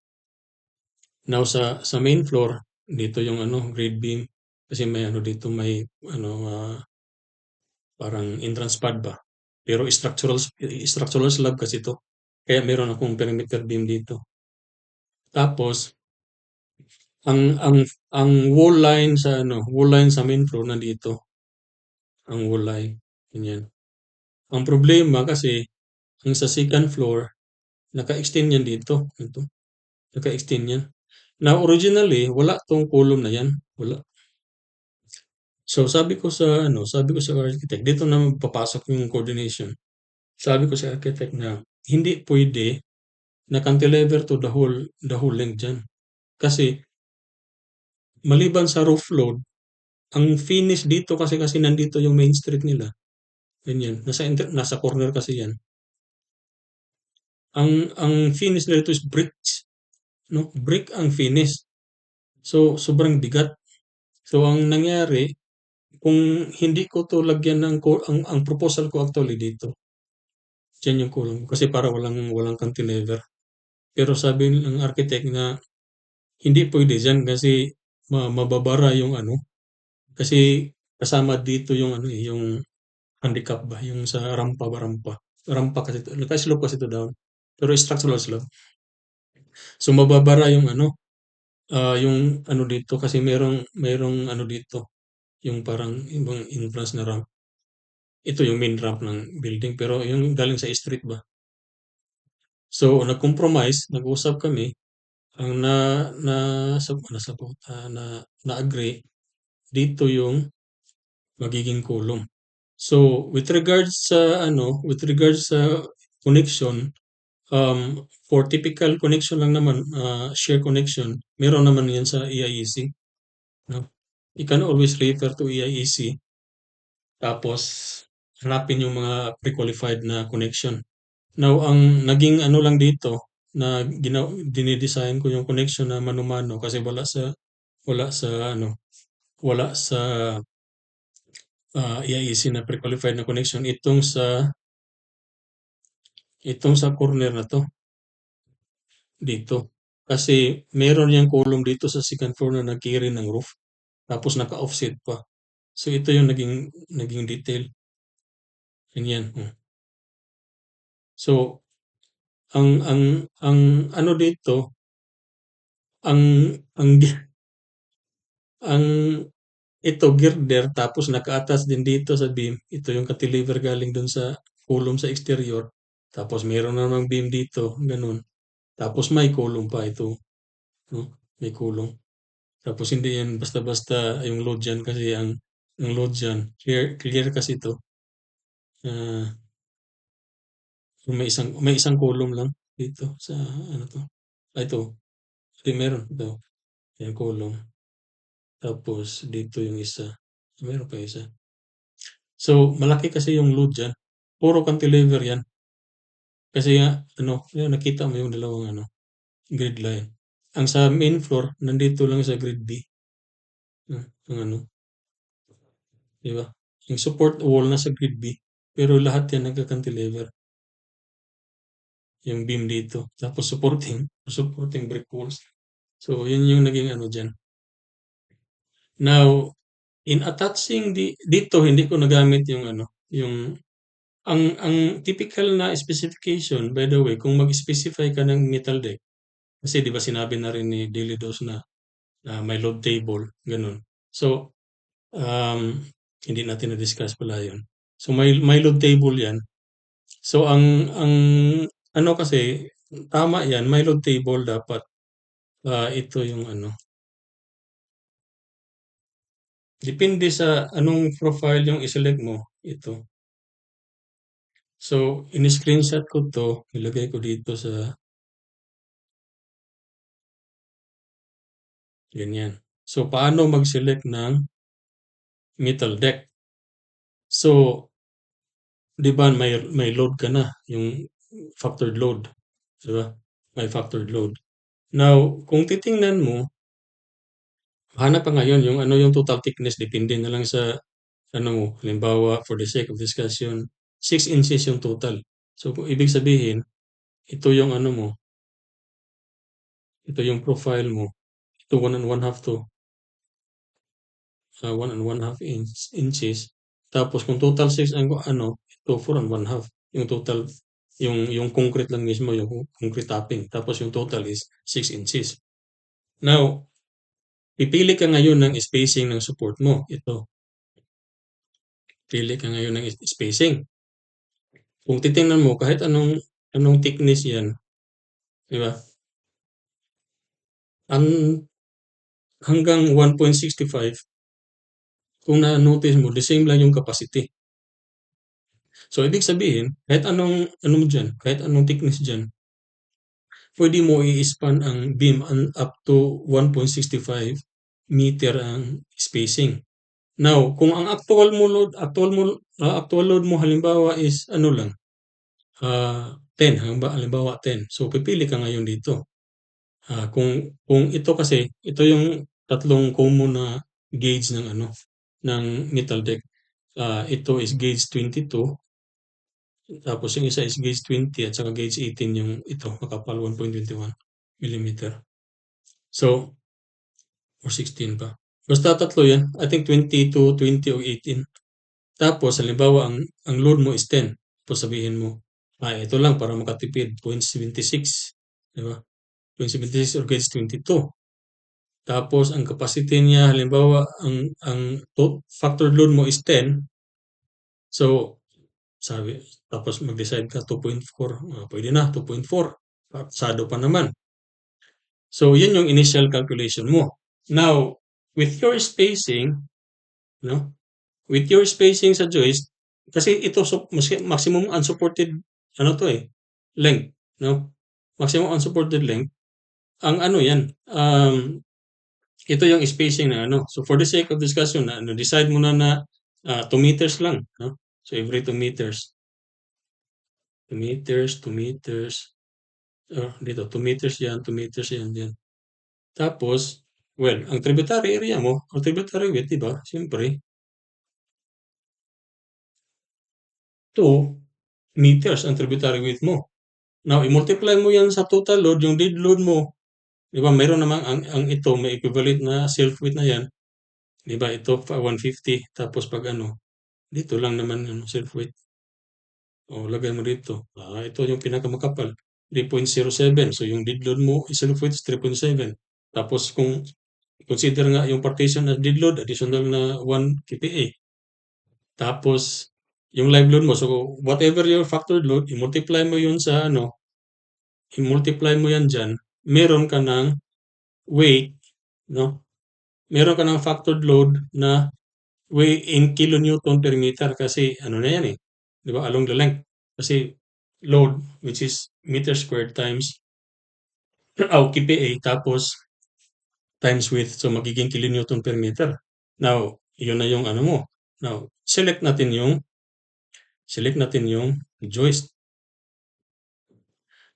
Now sa main floor, dito yung ano, grade beam. Kasi may ano dito, may ano, parang entrance pad ba. Pero structural slab kasi ito. Kaya meron akong perimeter beam dito. Tapos, ang ang wall line sa main floor nandito. Ang wall line. Ganyan. Ang problema kasi, ang sa second floor, naka-extend yan dito. Ito. Naka-extend yan. Now, originally, wala tong column na yan. Wala. So, sabi ko sa architect, dito na papasok yung coordination. Sabi ko sa architect na, hindi pwede na cantilever to the whole length dyan. Kasi, maliban sa roof load, ang finish dito kasi nandito yung main street nila. Ganyan. Nasa corner kasi yan. Ang finish nila dito is bricks. No? Brick ang finish. So, sobrang bigat. So, ang nangyari, kung hindi ko 'to lagyan ng ang proposal ko actually dito, diyan yung kulong kasi para walang walang cantilever. Pero sabi ng architect na hindi puwede diyan kasi mababara yung ano, kasi kasama dito yung ano, yung handicap ba, yung sa rampa ba, rampa. Rampa kasi 'to, naka-slope kasi 'to down, pero structural slope. So mababara yung ano, yung ano dito kasi merong ano dito, yung parang ibang entrance na ramp. Ito yung main ramp ng building pero yung galing sa street ba. So nag-compromise, nag-usap kami, ang na-agree dito yung magiging column. So with regards sa connection, for typical connection lang naman, share connection, meron naman yan sa EIEC, no? You can always refer to EIEC tapos hanapin yung mga pre-qualified na connection. Now, ang naging ano lang dito na dinidesign ko yung connection na mano-mano kasi wala sa ano, wala sa EIEC na pre-qualified na connection itong sa corner na to dito. Kasi meron yang column dito sa second floor na nag-carry ng roof tapos naka-offset pa. So ito yung naging detail. Ganyan. So ang ano dito, ang ang ang ito girder tapos naka-attach din dito sa beam. Ito yung cantilever galing dun sa column sa exterior. Tapos meron namang beam dito, ganun. Tapos may column pa ito, no? May column. Tapos hindi yan basta-basta yung load dyan kasi ang load dyan, clear kasi ito. May isang column lang dito sa ano to. Ito. Hindi meron ito. Yung column. Tapos dito yung isa. Meron pa isa. So, malaki kasi yung load dyan. Puro cantilever yan. Kasi nga, yan, nakita mo yung dalawang grid line. Ang sa main floor, nandito lang sa grid B. Ang ano, di ba? Yung support wall nasa grid B. pero lahat yan nagka-cantilever, yung beam dito. Tapos supporting brick walls. So, yun yung naging ano dyan. Now, in attaching dito, hindi ko nagamit yung ano, yung ang typical na specification, by the way, kung mag-specify ka ng metal deck, kasi di ba sinabi na rin ni Delidos na may load table, ganun. So, hindi natin na-discuss pala yun. So, may load table yan. So, ang ano kasi, tama yan, may load table dapat. Ito yung ano. Depende sa anong profile yung iselect mo. Ito. So, in-screenshot ko to, nilagay ko dito sa ganyan. So, paano mag-select ng metal deck? So, di ba may load ka na, yung factored load. Di ba? May factored load. Now, kung titingnan mo, hanap pa ngayon yung ano yung total thickness, depende na lang sa ano mo. Halimbawa, for the sake of discussion, 6 inches yung total. So, kung ibig sabihin, ito yung ano mo, ito yung profile mo. Ito 1 and 1/2 to 1 and 1/2 inches. Tapos kung total 6 ang ano, ito 4 and 1/2. Yung total, yung concrete lang mismo, yung concrete topping. Tapos yung total is 6 inches. Now, pipili ka ngayon ng spacing ng support mo. Ito. Pili ka ngayon ng spacing. Kung titingnan mo, kahit anong thickness yan, di ba? Ang hanggang 1.65, kung na-notice mo, the same lang yung capacity. So, ibig sabihin, kahit anong dyan, kahit anong thickness dyan, pwede mo i-span ang beam up to 1.65 meter ang spacing. Now, kung ang actual load mo halimbawa is ano lang, 10, halimbawa 10. So, pipili ka ngayon dito. Kung ito kasi, ito yung tatlong common na gauge ng ano, ng metal deck. Ito is gauge 22, tapos yung isa is gauge 20 at saka gauge 18 yung ito, makapal 1.21 millimeter. So, or 16 pa. Basta tatlo yan. I think 22, 20 o 18. Tapos, halimbawa, ang load mo is 10. Tapos sabihin mo, ito lang para makatipid, 0.76. Diba? 0.76 or gauge 22. Tapos, ang capacity niya, halimbawa, ang factor load mo is 10. So, tapos mag-decide ka 2.4. Pwede na, 2.4. Pasado pa naman. So, yun yung initial calculation mo. Now, with your spacing, no? With your spacing sa joist, kasi ito maximum unsupported ano to length, no? Maximum unsupported length. Ang ano yan, ito yung spacing na ano. So, for the sake of discussion, decide mo na 2 meters lang, no? So, every 2 meters. 2 meters, 2 meters. Dito, 2 meters yan, 2 meters yan, yan. Tapos, well, ang tributary area mo, ang tributary width, di ba? Siyempre, 2 meters ang tributary width mo. Now, i-multiply mo yan sa total load, yung dead load mo. Di ba, mayroon namang ang ito, may equivalent na self-weight na yan. Di ba, ito 150. Tapos pag ano, dito lang naman ano, self-weight. O, lagay mo dito. Ito yung pinakamakapal. 3.07. So, yung dead load mo, self-weight is 3.7. Tapos kung consider nga yung partition na dead load, additional na 1 kPa. Tapos, yung live load mo, so whatever your factored load, i-multiply mo yun sa ano, i-multiply mo yan dyan, meron ka ng weight, no? Meron ka ng factored load na weight in kilonewton per meter kasi ano na yan di ba, along the length. Kasi load, which is meter squared times kPa, tapos times width, so magiging kilonewton per meter. Now, yun na yung ano mo. Now, select natin yung joist.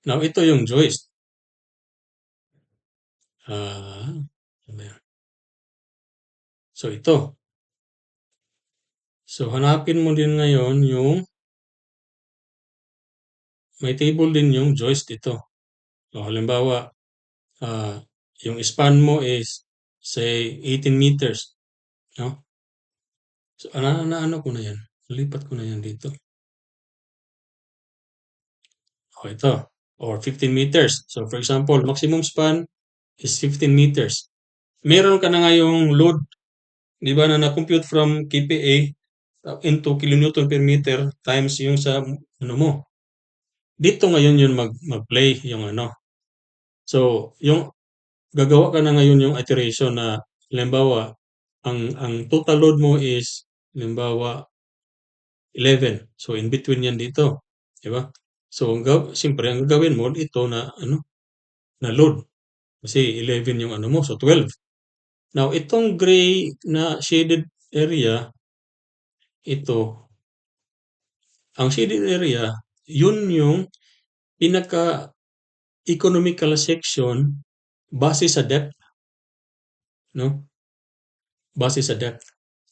Now, ito yung joist. Ano yan? So, ito. So, hanapin mo din ngayon yung may table din yung joist dito. So, halimbawa, ah, yung span mo is say 18 meters, no? So, ano ko na yan. Lipat ko na yan dito. O ito. Or 15 meters. So, for example, maximum span is 15 meters. Meron ka na ngayong load, di ba, na na-compute from KPA into kilonewton per meter times yung sa ano mo. Dito ngayon yun mag-play yung ano. So, yung gagawa ka na ngayon yung iteration na halimbawa, ang total load mo is halimbawa 11. So, in between yan dito. Di ba? So, siyempre, ang gagawin mo, ito na, ano, na load. Kasi 11 yung ano mo, so 12. Now, itong gray na shaded area, ito, ang shaded area, yun yung pinaka-economical section base sa depth, no? Base sa depth.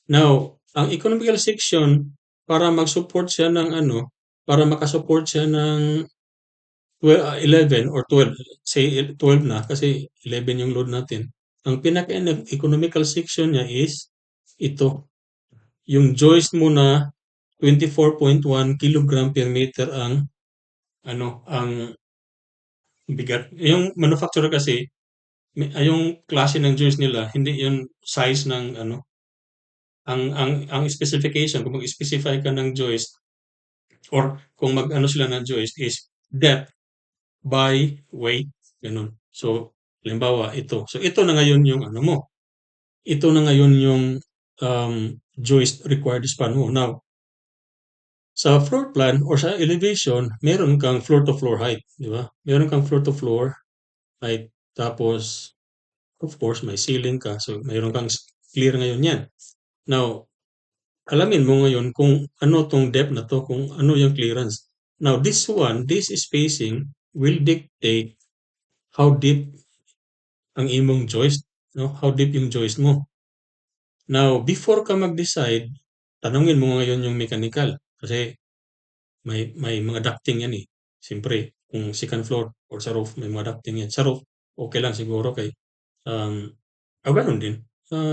Now, ang economical section, para mag-support siya ng ano, para makasupport siya ng 11 or 12, say 12 na kasi 11 yung load natin. Ang pinaka-economical section niya is ito, yung joist mo na 24.1 kilogram per meter ang ano, ang bigat. Yung manufacturer kasi, yung klase ng joist nila, hindi yung size ng ano, ang specification, kung mag-specify ka ng joist or kung mag-ano sila ng joist is depth by weight, ganun. So, halimbawa, ito. So, ito na ngayon yung ano mo. Ito na ngayon yung um, joist required span mo. Now, sa floor plan or sa elevation, meron kang floor-to-floor height, di ba? Meron kang floor-to-floor height. Tapos, of course, may ceiling ka. So, meron kang clear ngayon yan. Now, alamin mo ngayon kung ano tong depth na to, kung ano yung clearance. Now, this spacing will dictate how deep ang imong joist, no? How deep yung joist mo. Now, before ka mag-decide, tanungin mo ngayon yung mechanical kasi may mga ducting yan eh. Siyempre, kung second floor or sa roof, may mga ducting yan. Sa roof, okay lang siguro kay um, ganun din.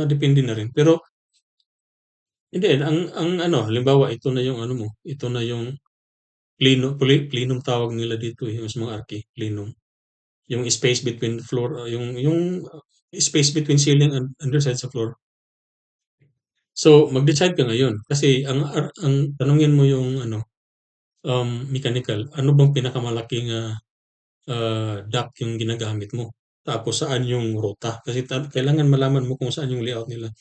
Depende na rin. Pero hindi, ang ano, halimbawa, ito na yung ano mo, ito na yung plenum tawag nila dito eh, yung sa mga arki, plenum. Yung space between floor, yung space between ceiling and underside sa floor. So, mag-decide ka ngayon kasi ang tanungin mo yung ano, mechanical, ano bang pinakamalaking duct yung ginagamit mo? Tapos saan yung ruta? Kasi kailangan malaman mo kung saan yung layout nila.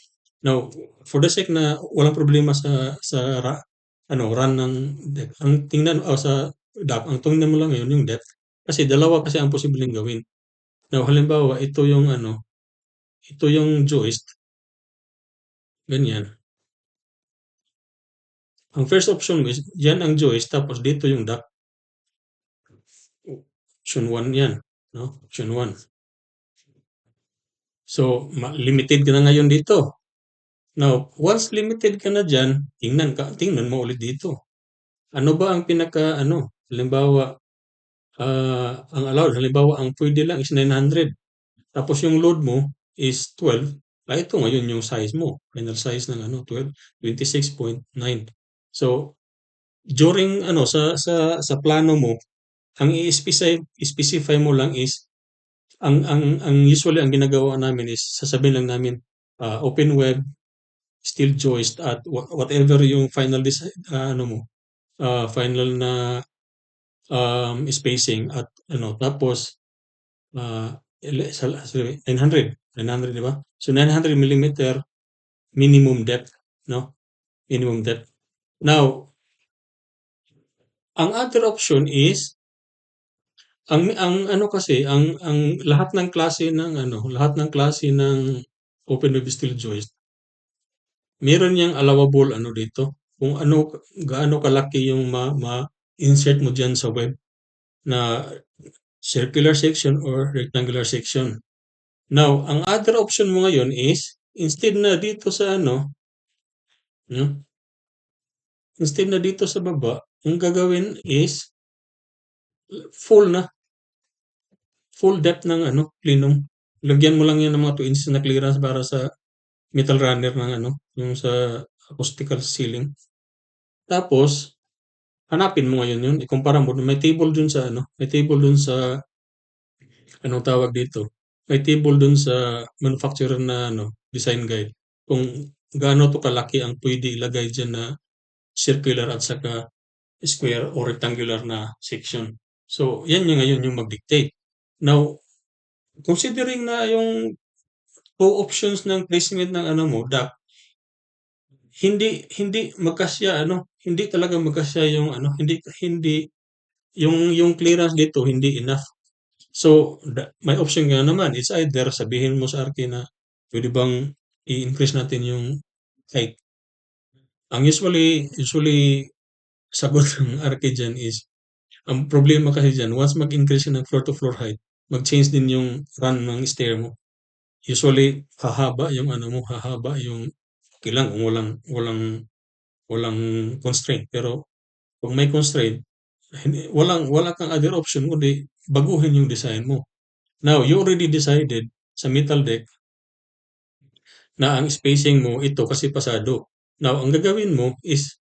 Now, for the sake na walang problema ano, run ng deck. Ang tingnan sa duct, ang tingnan mo lang ngayon yung depth. Kasi dalawa kasi ang posibleng gawin. Now, halimbawa, ito yung joist, ganyan. Ang first option mo is, yan ang joist, tapos dito yung duct. Option 1 yan, no? Option 1. So, limited ka na ngayon dito. Now, once limited ka na dyan, tingnan mo ulit dito. Ano ba ang ano, halimbawa, ang allowed, halimbawa, ang pwede lang is 900. Tapos yung load mo is 12. Ito ngayon yung size mo. Final size ng ano, 12, 26.9. So, during ano, sa plano mo, ang i-specify mo lang is, ang usually ang ginagawa namin is, sasabihin lang namin, open web, steel joist at whatever yung final ano mo, final na spacing at ano, tapos 900, di ba? So 900 millimeter minimum depth, no? Minimum depth. Now, ang other option is, ang ano kasi, ang lahat ng klase ng ano, lahat ng klase ng open web steel joist, meron niyang allowable ano dito, kung ano, gaano kalaki yung ma-insert mo dyan sa web na circular section or rectangular section. Now, ang other option mo ngayon is, instead na dito sa ano, no? Instead na dito sa baba, ang gagawin is, full na, full depth ng ano, plenum. Lagyan mo lang yan ng mga 2 inches na clearance para sa metal runner ng ano, yung sa acoustical ceiling. Tapos, hanapin mo ngayon yun, ikumpara mo, may table dun sa ano, may table dun sa, anong tawag dito? May table dun sa manufacturer na ano, design guide. Kung gaano to kalaki ang pwede ilagay dyan na circular at saka square or rectangular na section. So, yan yung ngayon yung mag-dictate. Now, considering na yung two options ng placement ng ano mo, duct, hindi magkasya ano, hindi talaga magkasya yung ano, hindi yung clearance dito hindi enough. So, may option nga naman. It's either sabihin mo sa Arki na pwede bang i-increase natin yung height. Ang usually sagot ng Arki dyan is, ang problema kasi dyan, once mag-increase ka ng floor to floor height, mag-change din yung run ng stair mo. Usually, hahaba yung ano mo, hahaba yung okay lang kung walang constraint. Pero kung may constraint, wala kang other option kundi baguhin yung design mo. Now, you already decided sa metal deck na ang spacing mo ito kasi pasado. Now, ang gagawin mo is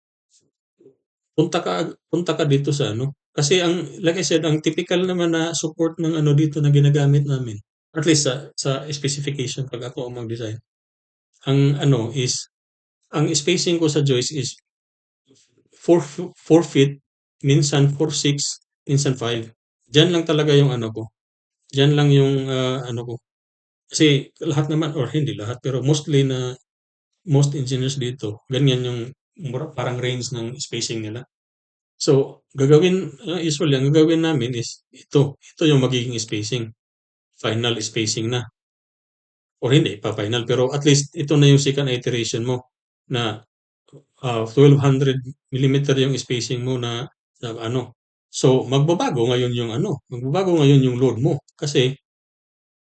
punta ka dito sa ano. Kasi ang like I said, ang typical naman na support ng ano dito na ginagamit namin, at least sa specification pag ako ang mag-design. Ang ano is ang spacing ko sa joist is 4 feet, minsan 4'6", minsan 5. Diyan lang talaga yung ano ko. Diyan lang yung ano ko. Kasi lahat naman or hindi lahat pero mostly na most engineers dito, ganyan yung parang range ng spacing nila. So, usually ang gagawin namin is ito yung magiging spacing, final spacing na. Or hindi pa final, pero at least ito na yung second iteration mo na 1200 millimeter yung spacing mo na ano. So, magbabago ngayon yung load mo. Kasi,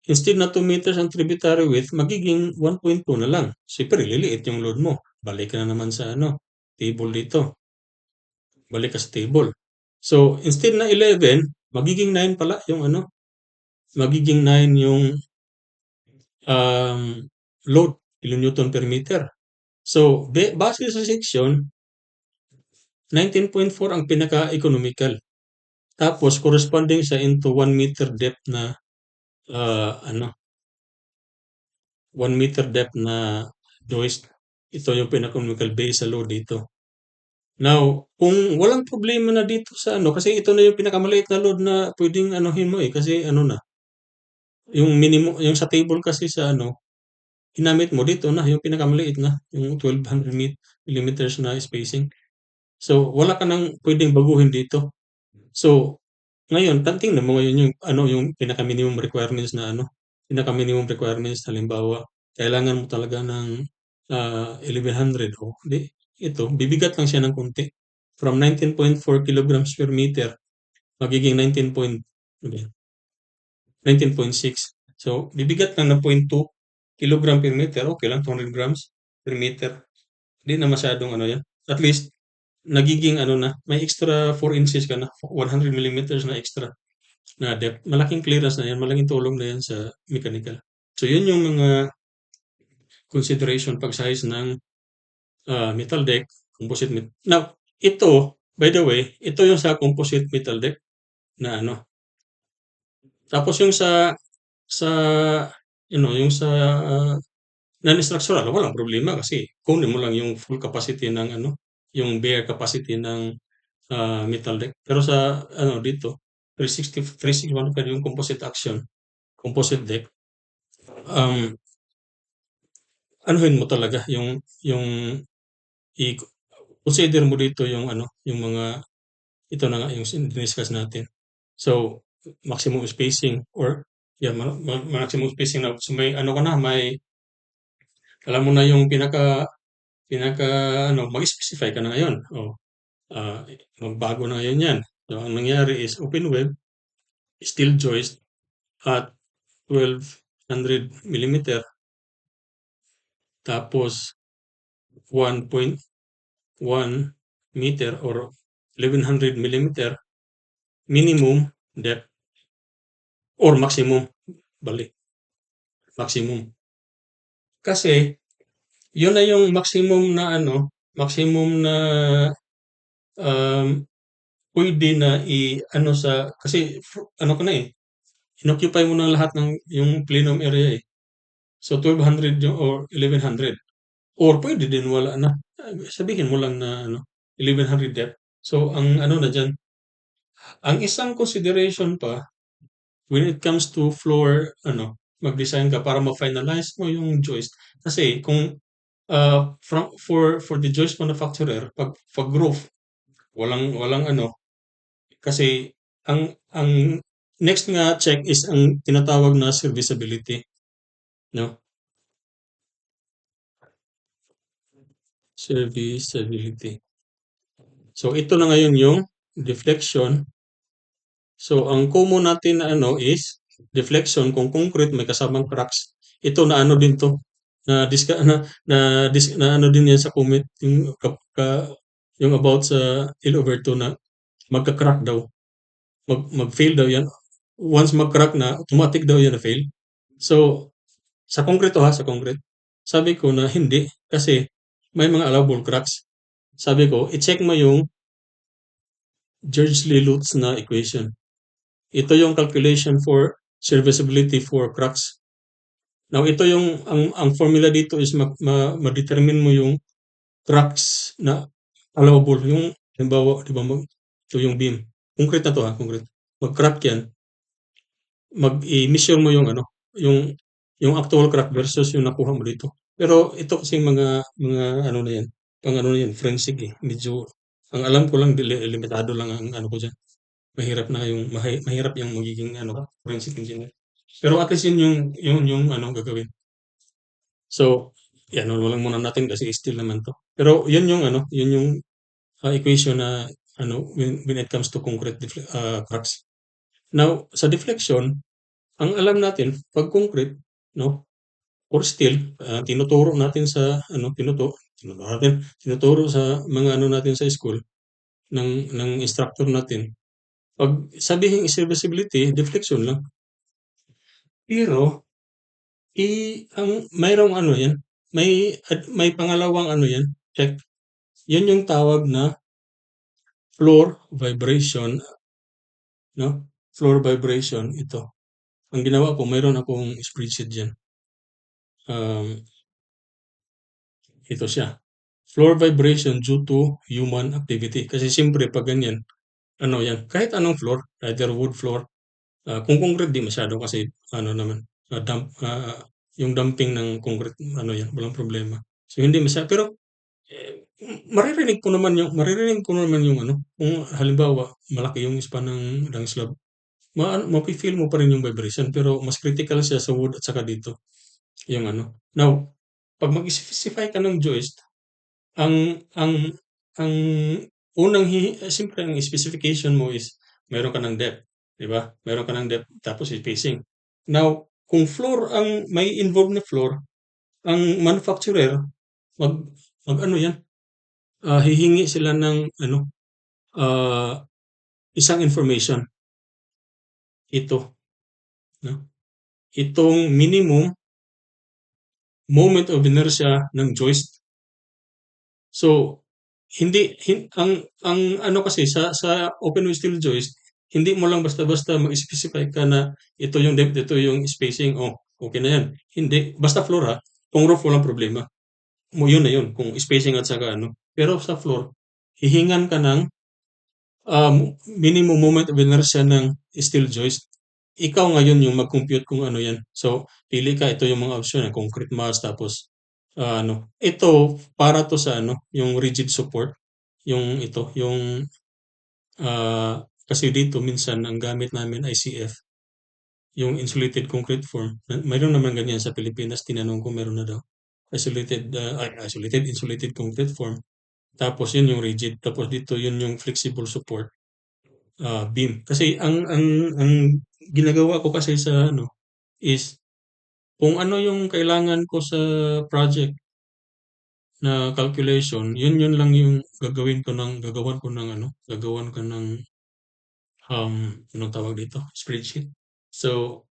instead na 2 meters ang tributary width, magiging 1.2 na lang. Siyempre, liliit yung load mo. Balik ka na naman sa ano, table dito. Balik ka sa table. So, instead na 11, magiging 9 pala yung ano, magiging 9 yung um, load, kilonewton per meter. So, base sa section, 19.4 ang pinaka-economical. Tapos, corresponding sa into 1 meter depth na, ano, 1 meter depth na joist. Ito yung pinaka-economical base sa load dito. Now, kung walang problema na dito sa ano, kasi ito na yung pinakamaliit na load na pwedeng anuhin mo eh, kasi ano na, yung minimum, yung sa table kasi sa ano, ginamit mo dito na, yung pinakamaliit na, yung 1200 millimeters na spacing. So, wala ka nang pwedeng baguhin dito. So, ngayon, tingnan mo ngayon yung ano, yung pinaka-minimum requirements na ano, pinaka-minimum requirements halimbawa, kailangan mo talaga ng 1100 o di, ito, bibigat lang siya ng konti. From 19.4 kilograms per meter, magiging 19.6. So, bibigat lang ng 0.2 kilogram per meter, okay lang, 200 grams per meter. Hindi na masyadong ano yan. At least, nagiging ano na, may extra 4 inches ka na, 100 millimeters na extra na depth. Malaking clearance na yan, malaking tulong na yan sa mechanical. So, yun yung mga consideration pag size ng metal deck, composite metal. Now, ito, by the way, ito yung sa composite metal deck na ano. Tapos yung sa yung sa non-structural, walang problema kasi kunin mo lang yung full capacity ng ano, yung bare capacity ng metal deck. Pero sa ano dito, 360 yung composite action, composite deck, um, anuhin mo talaga yung i-consider mo dito yung ano, yung mga ito na nga yung diniscuss natin. So, maximum spacing or yeah, maximum spacing na so may ano ka na, may alam mo na yung pinaka ano, mag-specify ka na ngayon. Oh, magbago na ngayon 'yan. So, ang nangyari is open web, steel joist at 1200 millimeter tapos 1.1 meter or 1100 millimeter minimum depth or maximum, balik, maximum. Kasi yun na yung maximum na ano, maximum na um, pwede na i-ano sa, kasi ano ko na eh, inoccupy mo na lahat ng yung plenum area eh. So 1200 yung, or 1100. Or pwede din wala na. Sabihin mo lang na ano, 1100 depth. So ang ano na diyan, ang isang consideration pa when it comes to floor ano, mag-design ka para ma-finalize mo yung joist. Kasi kung for the joist manufacturer, pag roof, walang ano, kasi ang next nga check is ang tinatawag na serviceability, no? Serviceability. So ito na ngayon yung deflection. So ang common natin na ano is deflection kung concrete may kasamang cracks. Ito na ano din to na na ano din yan sa comment yung yung about sa L over 2 na magka-crack daw. Mag-fail daw yan. Once mag-crack na, automatic daw yan na fail. So sa concrete to ha, sa concrete. Sabi ko na hindi kasi may mga allowable cracks. Sabi ko, i-check mo yung Dirichlet-Lutz na equation. Ito yung calculation for serviceability for cracks. Now ito yung ang formula dito is ma-determine mo yung cracks na allowable. Yung halimbawa, di ba, ito yung beam. Concrete na to ha, concrete. Mag-crack yan, mag-i-measure mo yung ano, yung actual crack versus yung nakuha mo dito. Pero ito kasi mga ano na yan, pang ano na yan, forensic eh. Medyo, ang alam ko lang, limitado lang ang ano ko dyan. Mahirap yung magiging ano ka, forensic engineer. Pero at least yun yung ano gagawin. So, yan, walang muna natin kasi still naman to. Pero yun yung equation na ano when it comes to concrete cracks. Now, sa deflection, ang alam natin pag concrete, no, or steel, tinuturo natin sa ano, tinuturo sa mga ano natin sa school ng instructor natin. Pag sabihing serviceability, deflection lang. Pero ang mayroong ano 'yan, may pangalawang ano 'yan, check. 'Yun yung tawag na floor vibration, no? Floor vibration, ito. Ang ginawa ko, mayroon akong spreadsheet diyan. Um, ito siya. Floor vibration due to human activity. Kasi siyempre pag ganyan, ano 'yan, kahit anong floor, either wood floor, kung concrete di masyado kasi ano naman, yung dumping ng concrete ano 'yan, walang problema. So hindi masyado pero maririnig ko naman yung ano, kung halimbawa malaki yung span ng slab, mafi-feel mo pa rin yung vibration pero mas critical siya sa wood at saka dito, yung ano. Now, 'pag mag-specify ka ng joist, ang unang siyempre ang specification mo is meron ka ng depth, 'di ba? Meron ka ng depth tapos spacing. Now, kung floor ang may involved na floor, ang manufacturer mag mag-ano 'yan, hihingi sila ng ano, isang information. Ito, no? Itong minimum moment of inertia ng joist. So, hindi ang ano kasi sa open wheel steel joist, hindi mo lang basta-basta mag-specify ka na ito yung depth, ito yung spacing, oh, okay na yan. Hindi, basta floor ha. Kung roof walang problema. Yun na yun, kung spacing at saka ano. Pero sa floor, hihingan ka ng minimum moment of inertia ng steel joist. Ikaw ngayon yung mag-compute kung ano yan. So, pili ka, ito yung mga option, concrete mass, tapos ano. Ito, para to sa ano, yung rigid support. Yung ito, yung kasi dito minsan ang gamit namin ICF, yung insulated concrete form. Mayroon naman ganyan sa Pilipinas, tinanong ko meron na daw. Insulated concrete form. Tapos yun yung rigid. Tapos dito yun yung flexible support beam. Kasi ang ginagawa ko kasi sa ano is kung ano yung kailangan ko sa project na calculation, yun lang yung gagawan ko ng ano, gagawan ko ng anong tawag dito, spreadsheet. So,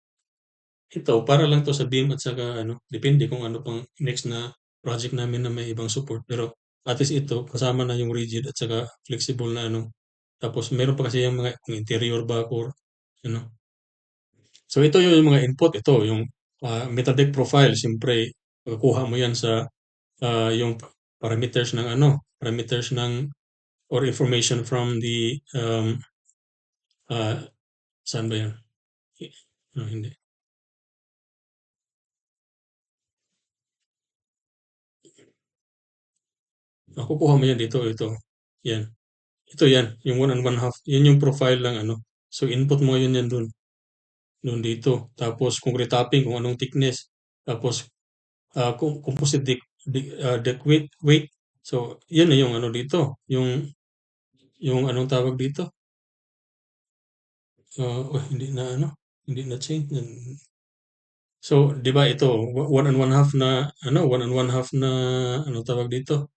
ito para lang 'to sa BIM at saka ano, depende kung ano pang next na project namin na may ibang support. Pero at least ito kasama na yung rigid at saka flexible na ano. Tapos meron pa kasi yung mga kung interior ba or ano. So ito yung mga input, ito yung metal deck profile. Siyempre, kukuha mo yan sa yung parameters ng ano, parameters ng or information from the uh, saan ba yan? No, hindi. Kukuha mo yan dito, ito. Yan. Ito yan, yung 1 and 1/2. Yan yung profile lang ano. So input mo yun yan dun, dun dito. Tapos kung retapping, kung anong thickness. Tapos kung composite deck weight. So yan na yung ano dito, yung anong tawag dito. Hindi na ano, hindi na change. So, 'di ba ito, 1 and 1/2 na ano, 1 and 1/2 na ano tawag dito,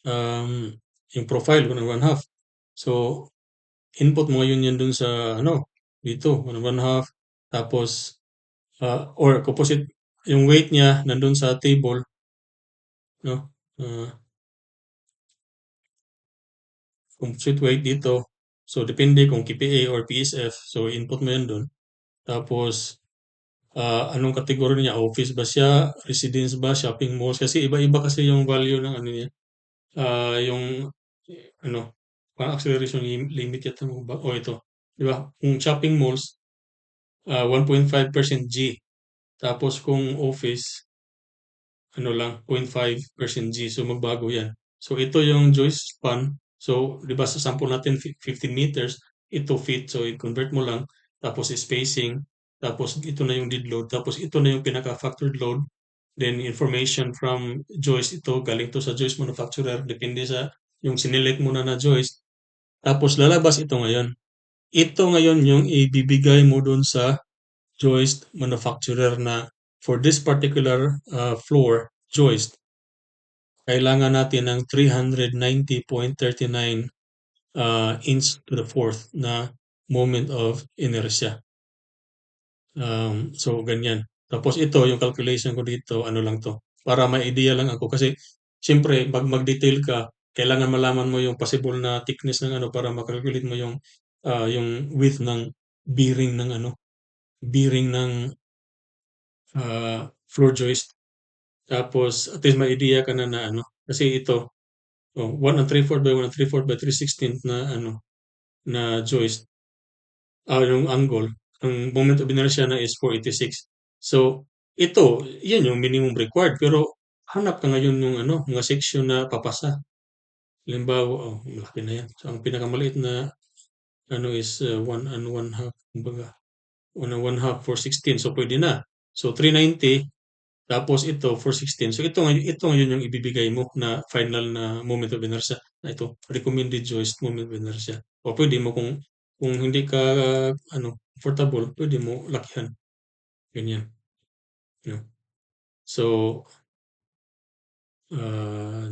um, yung profile 1 and 1/2. So, input mo ngayon yan dun sa ano, dito 1 and 1/2. Tapos or composite yung weight niya nandun sa table, no? Ah, composite weight dito. So, depende kung KPA or PSF. So, input mo yan dun. Tapos, anong kategorya niya? Office ba siya? Residence ba? Shopping malls? Kasi iba-iba kasi yung value ng ano niya. Yung ano, parang acceleration limit yata mo ba? O ito, di ba? Kung shopping malls, 1.5% G. Tapos kung office, ano lang, 0.5% G. So magbago yan. So ito yung joist span. So, di ba sa sample natin 15 meters, ito feet. So i-convert mo lang. Tapos spacing. Tapos ito na yung dead load. Tapos ito na yung pinaka-factored load. Then information from joist, ito galing to sa joist manufacturer. Depende sa yung sinelect mo na joist. Tapos lalabas ito ngayon. Ito ngayon yung ibibigay mo dun sa joist manufacturer na for this particular floor joist, kailangan natin ng 390.39 inch to the fourth na moment of inertia. So, ganyan. Tapos ito, yung calculation ko dito, ano lang to, para may idea lang ako. Kasi, siyempre, pag mag-detail ka, kailangan malaman mo yung possible na thickness ng ano para makalculate mo yung width ng bearing ng ano, bearing ng floor joist. Tapos, at least may idea ka na ano. Kasi ito, 1 and 3/4 by 1 and 3/4 by 3/16 na ano, na joist, yung angle, ang moment of inertia na is 486. So, ito, yan yung minimum required. Pero, hanap ka ngayon yung ano, mga section na papasa. Halimbawa, malaki na yan. So, ang pinakamaliit na ano is 1 and 1/2. Kumbaga, 1 and 1/2, 416. So, pwede na. So, 390. Tapos ito, 416. So, ito ngayon yung ibibigay mo na final na moment of inertia. Na ito, recommended joist moment of inertia. O pwede mo kung hindi ka ano, comfortable, pwede mo lakihan. Ganyan. No? So,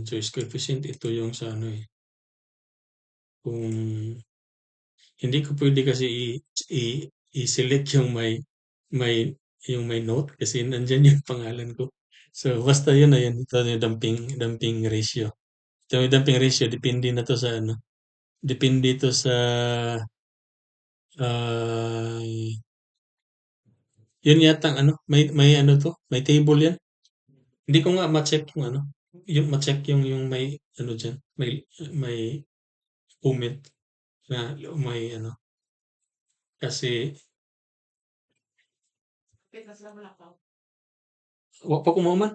joist coefficient, ito yung sa ano eh. Kung hindi ko pwede kasi i-select yung may yung may note kasi nandyan yung pangalan ko. So, basta yun na yun. Ito yung dumping ratio. So, yung dumping ratio, depende na to sa ano, depende to sa, ah, yun yata ang ano, may ano to, may table yan. Hindi ko nga ma-check yung ano, yung ma-check yung may ano dyan, may comment na may ano, kasi, wa pa kumaman,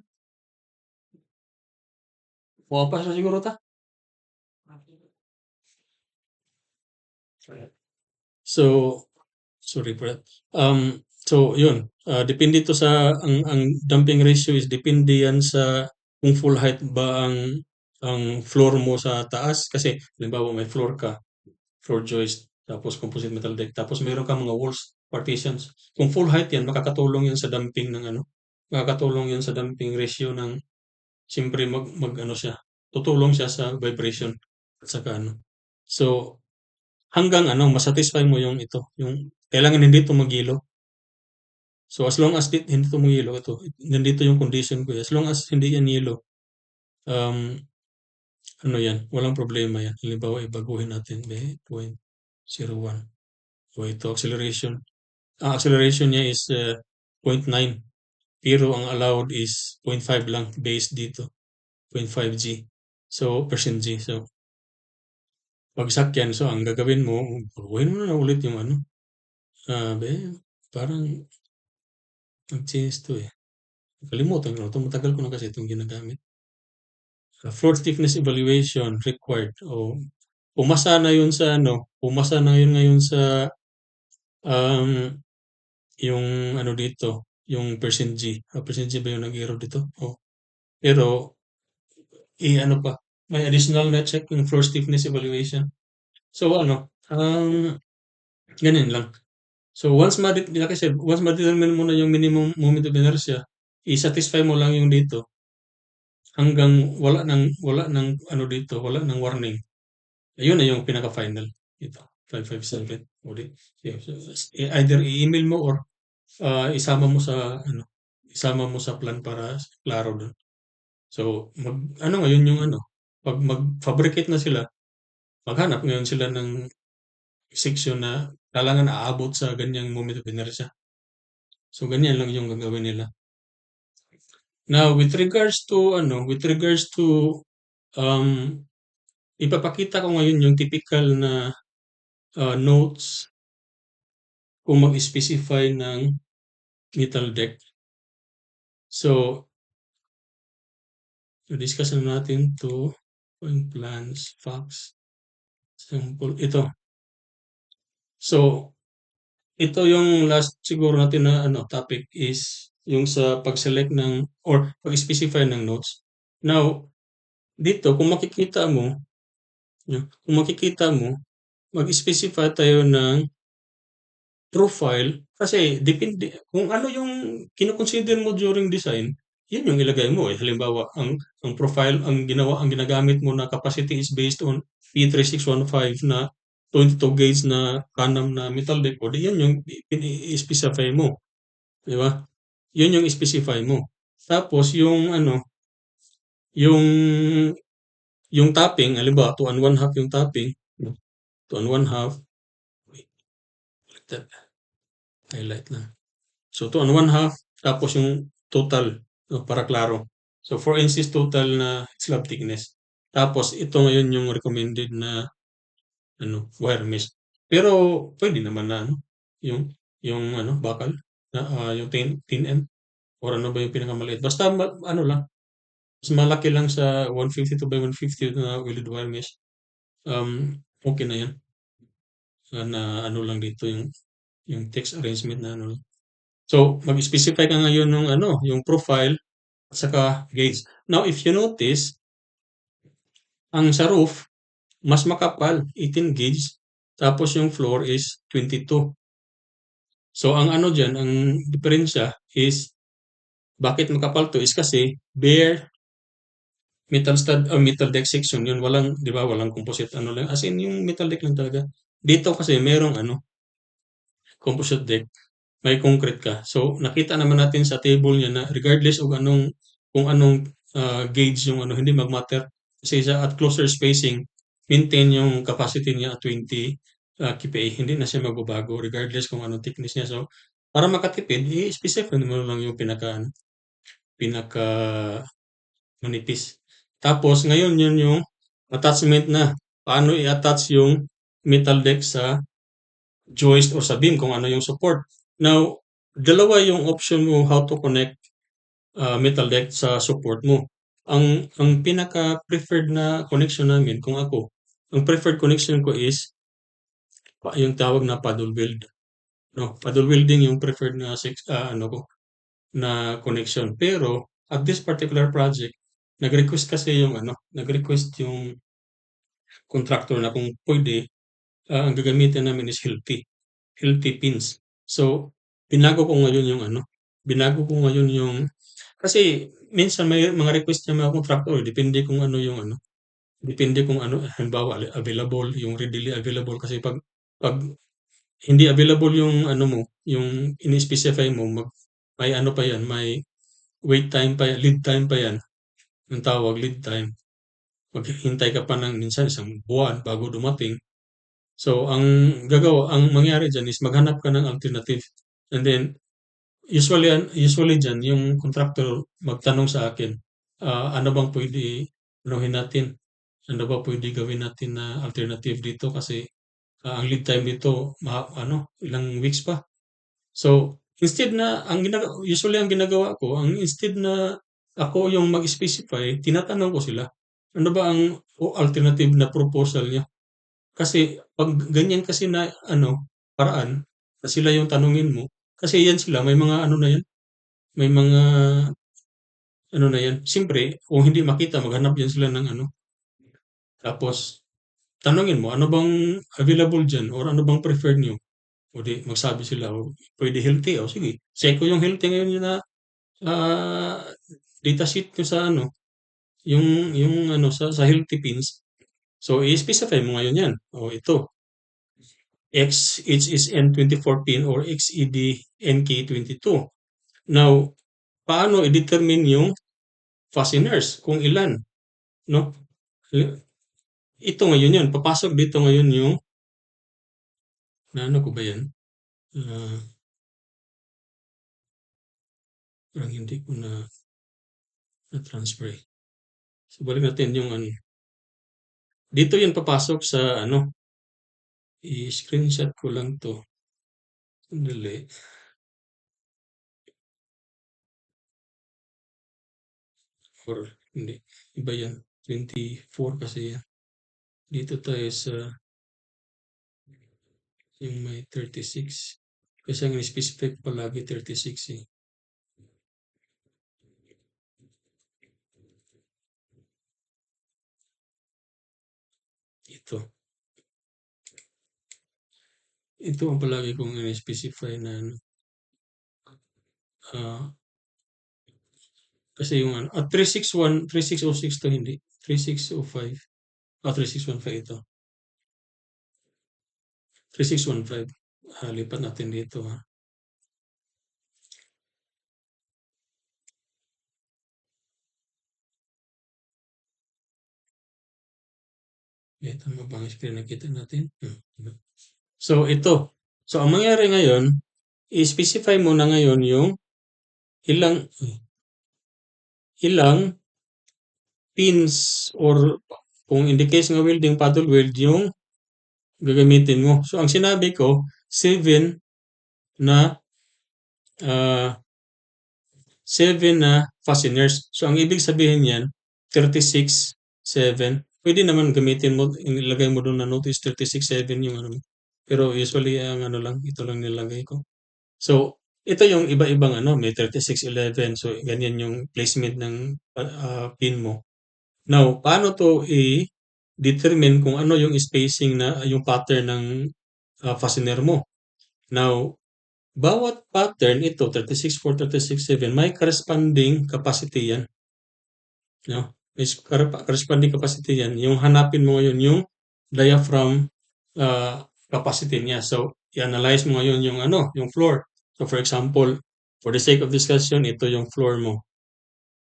wa pa sa siguro ta. So, sorry for that. So yun, depende to sa ang dumping ratio is depende yan sa kung full height ba ang floor mo sa taas kasi halimbawa may floor joist, tapos composite metal deck, tapos meron kang mga walls partitions. Kung full height yan, makakatulong yan sa dumping ng ano, makakatulong yan sa dumping ratio ng siyempre mag ano siya, tutulong siya sa vibration at saka ano. So, hanggang ano ma-satisfy mo yung ito, yung kailangan hindi 'to maghilo. So, as long as hindi 'to maghilo, ito, nandito yung condition ko, as long as hindi yan hilo, um, ano yan, walang problema yan. Halimbawa, baguhin natin, 0.01. So, ito, acceleration. Ang acceleration niya is 0.9. Pero ang allowed is 0.5 lang based dito, 0.5 G. So, percent G. So, bagsak yan. So, ang gagawin mo, baguhin mo na ulit yung ano. Parang nag-change to eh. Kalimutan ko na ito. Matagal ko na kasi itong ginagamit. Floor stiffness evaluation required. O, pumasa na yun sa ano, pumasa na yun ngayon sa um, yung ano dito, yung percent G. Percent G ba yung nag-error dito? Oh. Pero, ano pa, may additional na check yung floor stiffness evaluation. So, ano, ganyan lang. So, like I said, once ma-determine mo na yung minimum moment of inertia, i-satisfy mo lang yung dito hanggang wala nang ano dito, wala nang warning. Ayun na yung pinaka-final. Ito, 557. Ulit. Either i-email mo or isama mo sa ano, isama mo sa plan para klaro doon. So, ano ngayon yung ano, pag mag-fabricate na sila, maghanap ngayon sila ng section na kailangan aabot sa ganyang moment of inertia. So, ganyan lang yung gagawin nila. Now, with regards to um, ipapakita ko ngayon yung typical na notes kung mag-specify ng metal deck. So, discuss na natin to yung plans, facts, sample. Ito. So, ito yung last siguro natin na ano, topic is yung sa pag-select ng or pag-specify ng notes. Now, dito kung makikita mo, mag-specify tayo ng profile kasi depende kung ano yung kino-consider mo during design, yun yung ilagay mo eh. Halimbawa, ang profile, ang ginagamit mo na capacity is based on P3615 na 22 gauge na Canam na metal deck, o di yan yung i-specify mo, di ba? Yun yung specify mo. Tapos yung ano, yung topping, halimbawa 2 and 1/2 yung topping, 2 and 1/2, wait, like that, highlight lang. So 2 and 1/2, tapos yung total, no, para klaro. So 4 inches total na slab thickness. Tapos ito ngayon yung recommended na ano, wire mesh. Pero pwede naman na ano, yung ano, bakal na yung 10 m or ano ba yung pinakamaliit. Basta ano lang, mas malaki lang sa 152 by 150 na welded wire mesh. Okay na yan. Na ano lang dito yung text arrangement na ano. So, mag-specify ka ngayon ng ano, yung profile at saka gauge. Now, if you notice, ang sa roof, mas makapal, 18 gauge, tapos yung floor is 22. So, ang ano dyan, ang diferensya is, bakit makapal to is kasi bare metal stud metal deck section yun, walang, di ba, walang composite ano lang, as in yung metal deck lang talaga. Dito kasi merong ano, composite deck, may concrete ka. So, nakita naman natin sa table niya na regardless of kung anong gauge yung ano, hindi mag-matter. Kasi at closer spacing, maintain yung capacity niya at 20 kPa. Hindi na siya magbabago regardless kung anong thickness niya. So, para makatipid, i-specify mo lang yung pinaka manipis. Tapos, ngayon yun yung attachment na. Paano i-attach yung metal deck sa joist or sa beam kung ano yung support. Now, dalawa yung option mo how to connect metal deck sa support mo. Ang pinaka-preferred na connection namin, kung ako, ang preferred connection ko is yung tawag na paddle weld. No, paddle welding yung preferred na ano ko na connection. Pero at this particular project, nag-request yung contractor na kung pwede, ang gagamitin namin is healthy pins. So, binago ko ngayon yung, kasi minsan may mga request ng mga contractor, depende kung ano yung ano, depende kung ano, halimbawa available, yung readily available kasi 'pag hindi available yung ano mo, yung ini-specify mo may ano pa 'yan, may wait time pa lead time pa 'yan, ang tawag lead time. Maghihintay ka pa ng minsan isang buwan bago dumating. So ang mangyari diyan is maghanap ka ng alternative and then usually diyan yung contractor magtanong sa akin, ano bang puwede anuhin natin, ano ba puwede gawin natin na alternative dito kasi, ang lead time dito ano ilang weeks pa. So, instead na ang ginagawa ko, instead na ako yung mag-specify, tinatanong ko sila, "Ano ba ang alternative na proposal niyo?" Kasi 'pag ganyan kasi na ano, paraan na sila yung tanungin mo, kasi yan sila may mga ano na yan, may mga ano na yan, siyempre kung hindi makita maghanap yan sila ng ano, tapos tanungin mo, "Ano bang available diyan or ano bang preferred niyo?" O di magsabi sila, o puwede healthy, o sige, check ko yung healthy ngayon na, ah, datasheet ko sa ano, yung ano sa healthy pins. So i-specify mo ngayon 'yan, o ito XHSN 2014 or XED-NK22. Now, paano i-determine yung fasteners kung ilan, 'no? Ito ngayon 'yun, papasok dito ngayon yung naano ko ba 'yan? Ah, Parang hindi ko na-transfer, eh. So balik natin yung ano, dito 'yan papasok sa ano, i-screenshot ko lang 'to, sandali. Or hindi, iba 'yan, 24 kasi 'yan. Dito tayo sa yung may 36. Kasi ang ini-specify ko palagi 36, eh. Ito. Ito ang palagi kong ini-specify na ano, ah, kasi yung ano, 361, 3606 'to, hindi, 3605. 3615 ito. 3615. Lipat natin dito, ha. Eh, tama ba ang screen nakita natin? So ito. So ang mangyayari ngayon, i-specify mo na ngayon yung ilang ilang pins or kung in the case ng welding paddle weld yung gagamitin mo. So ang sinabi ko, 7 na ah, 7 na fasteners. So ang ibig sabihin niyan, 36, 7. Pwede naman gamitin mo, ilagay mo doon na notice 36, 7 yung ano mo. Pero usually ang ano lang, ito lang nilagay ko. So, ito yung iba-ibang ano, may 3611. So, ganyan yung placement ng pin mo. Now, paano to i-determine kung ano yung spacing na yung pattern ng fastener mo? Now, bawat pattern ito, 36.4, 36.7, may corresponding capacity yan. No? May corresponding capacity yan. Yung hanapin mo ngayon yung diaphragm capacity niya. So, i-analyze mo ngayon yung ano, yung floor. So, for example, for the sake of discussion, ito yung floor mo.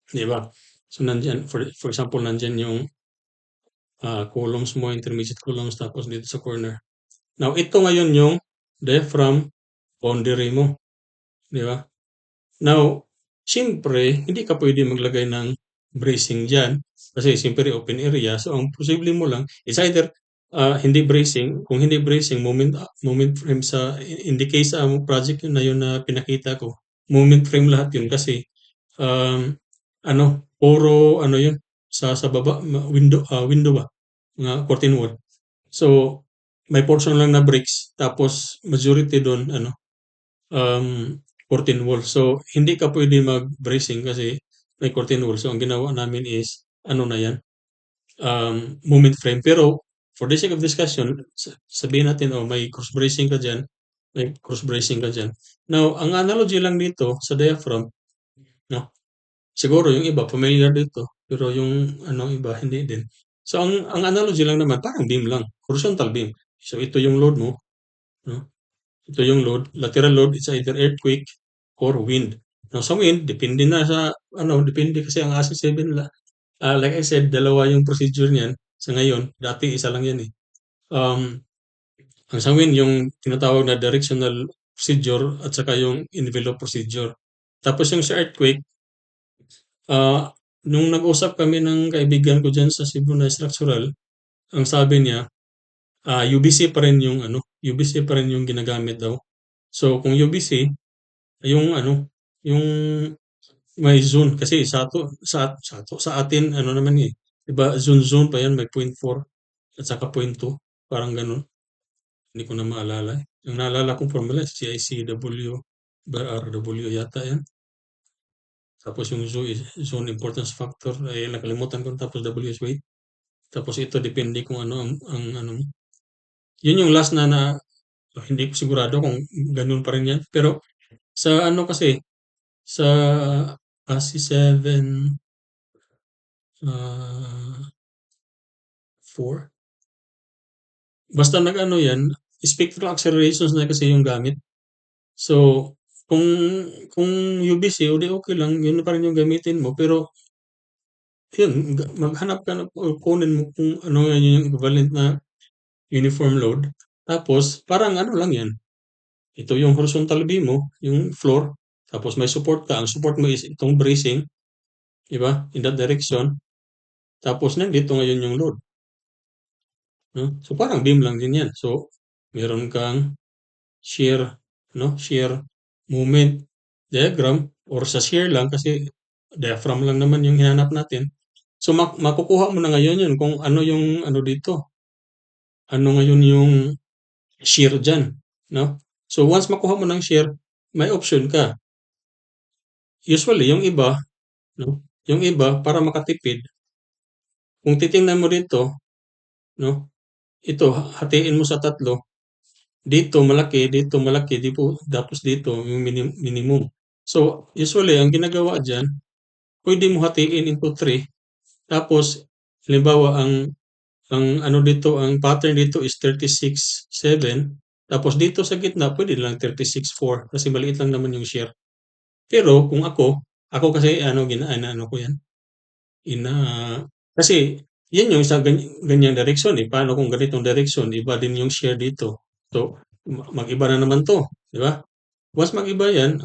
Di ba? So, nandyan, for example, nandyan yung columns mo, intermediate columns, tapos dito sa corner. Now, ito ngayon yung diaphragm boundary mo. Di ba? Now, siyempre, hindi ka pwede maglagay ng bracing dyan kasi siyempre open area. So, ang posible mo lang is either hindi bracing. Kung hindi bracing, moment frame in the case sa project na yun na pinakita ko, moment frame lahat yun kasi ano, puro ano yun, sa baba, window ba? Mga curtain wall. So, may portion lang na bricks, tapos majority doon, ano, curtain wall. So, hindi ka pwede mag-bracing kasi may curtain wall. So, ang ginawa namin is, ano na yan, moment frame. Pero, for the sake of discussion, sabihin natin, oh, may cross bracing ka dyan, may cross bracing ka dyan. Now, ang analogy lang dito sa diaphragm, no? Siguro yung iba familiar dito, pero yung ano iba hindi din. So ang analogy lang naman parang beam lang, horizontal beam. So ito yung load mo, no? Ito yung load, lateral load is either earthquake or wind. Now sa wind, depende na sa ano, depende kasi ang ASIC 7 like I said, dalawa yung procedure niyan sa ngayon. Dati isa lang yan eh. Um, ang sa wind, yung tinatawag na directional procedure at saka yung envelope procedure. Tapos yung sa earthquake, ah, nung nag-usap kami ng kaibigan ko dyan sa Cebu na structural, ang sabi niya, UBC pa rin yung ano, UBC pa rin yung ginagamit daw. So kung UBC, yung ano, yung may zone kasi sa atin ano naman eh, 'di ba zone pa yan may 0.4 at saka 0.2 parang gano'n. Hindi ko na maalala eh. Ang naalala kong formula is CICW by RW yata yan. Tapos yung zone importance factor ay nakalimutan ko tapos W is weight. Tapos ito depende kung ano ang ano mo. Yun yung last na hindi ko sigurado kung ganun pa rin yan. Pero sa ano kasi sa ASI 7 4 basta nag-ano yan, spectral accelerations na kasi yung gamit. So, kung kung UBC, o di okay lang, yun pa rin yung gamitin mo. Pero, yun, maghanap ka na o kunin mo kung ano nga yung equivalent na uniform load. Tapos, parang ano lang yan. Ito yung horizontal beam mo, yung floor. Tapos may support ka. Ang support mo is itong bracing, di ba? In that direction. Tapos nandito ngayon yung load. No? So parang beam lang din yan. So, meron kang shear, no? Shear moment diagram or sa shear lang kasi diaphragm lang naman yung hinanap natin. So makukuha mo na ngayon yun kung ano yung ano dito. Ano ngayon yung shear dyan, no? So once makuha mo ng shear, may option ka. Usually yung iba, no? Yung iba para makatipid, kung titingnan mo dito, no? Ito hatiin mo sa tatlo. Dito malaki, tapos dito yung minimum. So, usually, ang ginagawa dyan, pwede mo hatiin into 3. Tapos, halimbawa, ang ano dito, ang pattern dito is 36.7. Tapos dito sa gitna, pwede lang 36.4 kasi maliit lang naman yung share. Pero kung ako kasi ano, ano ko yan, ina, kasi yan yung sa ganyang direksyon eh. Paano kung ganitong direksyon, iba din yung share dito. So, mag-iba na naman to, di ba? Once mag-iba yan,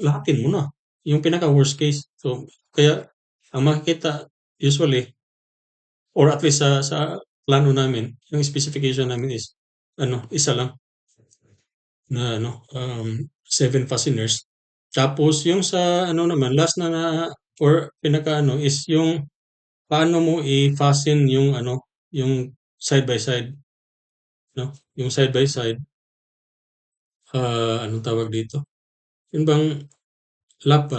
lahatin mo na. Yung pinaka worst case. So, kaya, ang makikita usually, or at least sa plano namin, yung specification namin is, ano, isa lang na, ano, 7 fasteners. Tapos, yung sa, ano naman, last or pinaka, ano, is yung, paano mo i-fasten yung, ano, yung side by side, no? Yung side by side, anong tawag dito? Yun bang lock.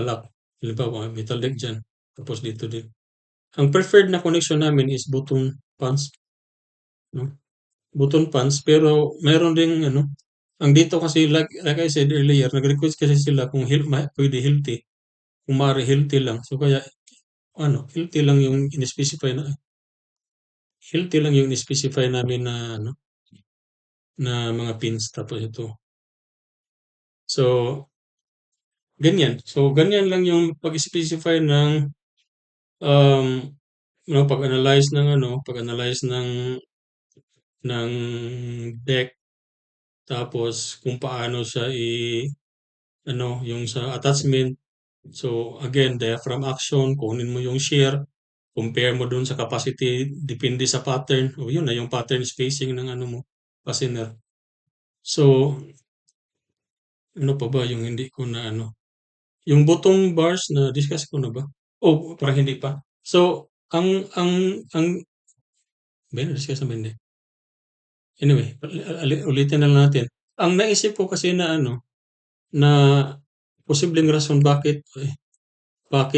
Halimbawa, metal deck dyan. Tapos dito din. Ang preferred na connection namin is button pans. No? Button pans. Pero meron ding ano. Ang dito kasi, like I said earlier, nag-request kasi sila kung pwede healthy. Kung maaari healthy lang. So kaya, ano, healthy lang yung in-specify namin na, ano, na mga pins. Tapos ito. So, ganyan. So, ganyan lang yung pag-specify ng um, pag-analyze ng pag-analyze ng deck tapos kung paano siya yung sa attachment. So again, diaphragm action, kunin mo yung shear, compare mo dun sa capacity, depende sa pattern. O yun na yung pattern spacing ng ano mo, fastener. So ano pa ba yung hindi ko na ano? Yung bottom bars na discuss ko na ba? Oh, parang hindi pa. So ang ba discuss na ba hindi? Anyway, ulitin na lang natin. Ang naisip ko kasi na ano, na posibleng rason bakit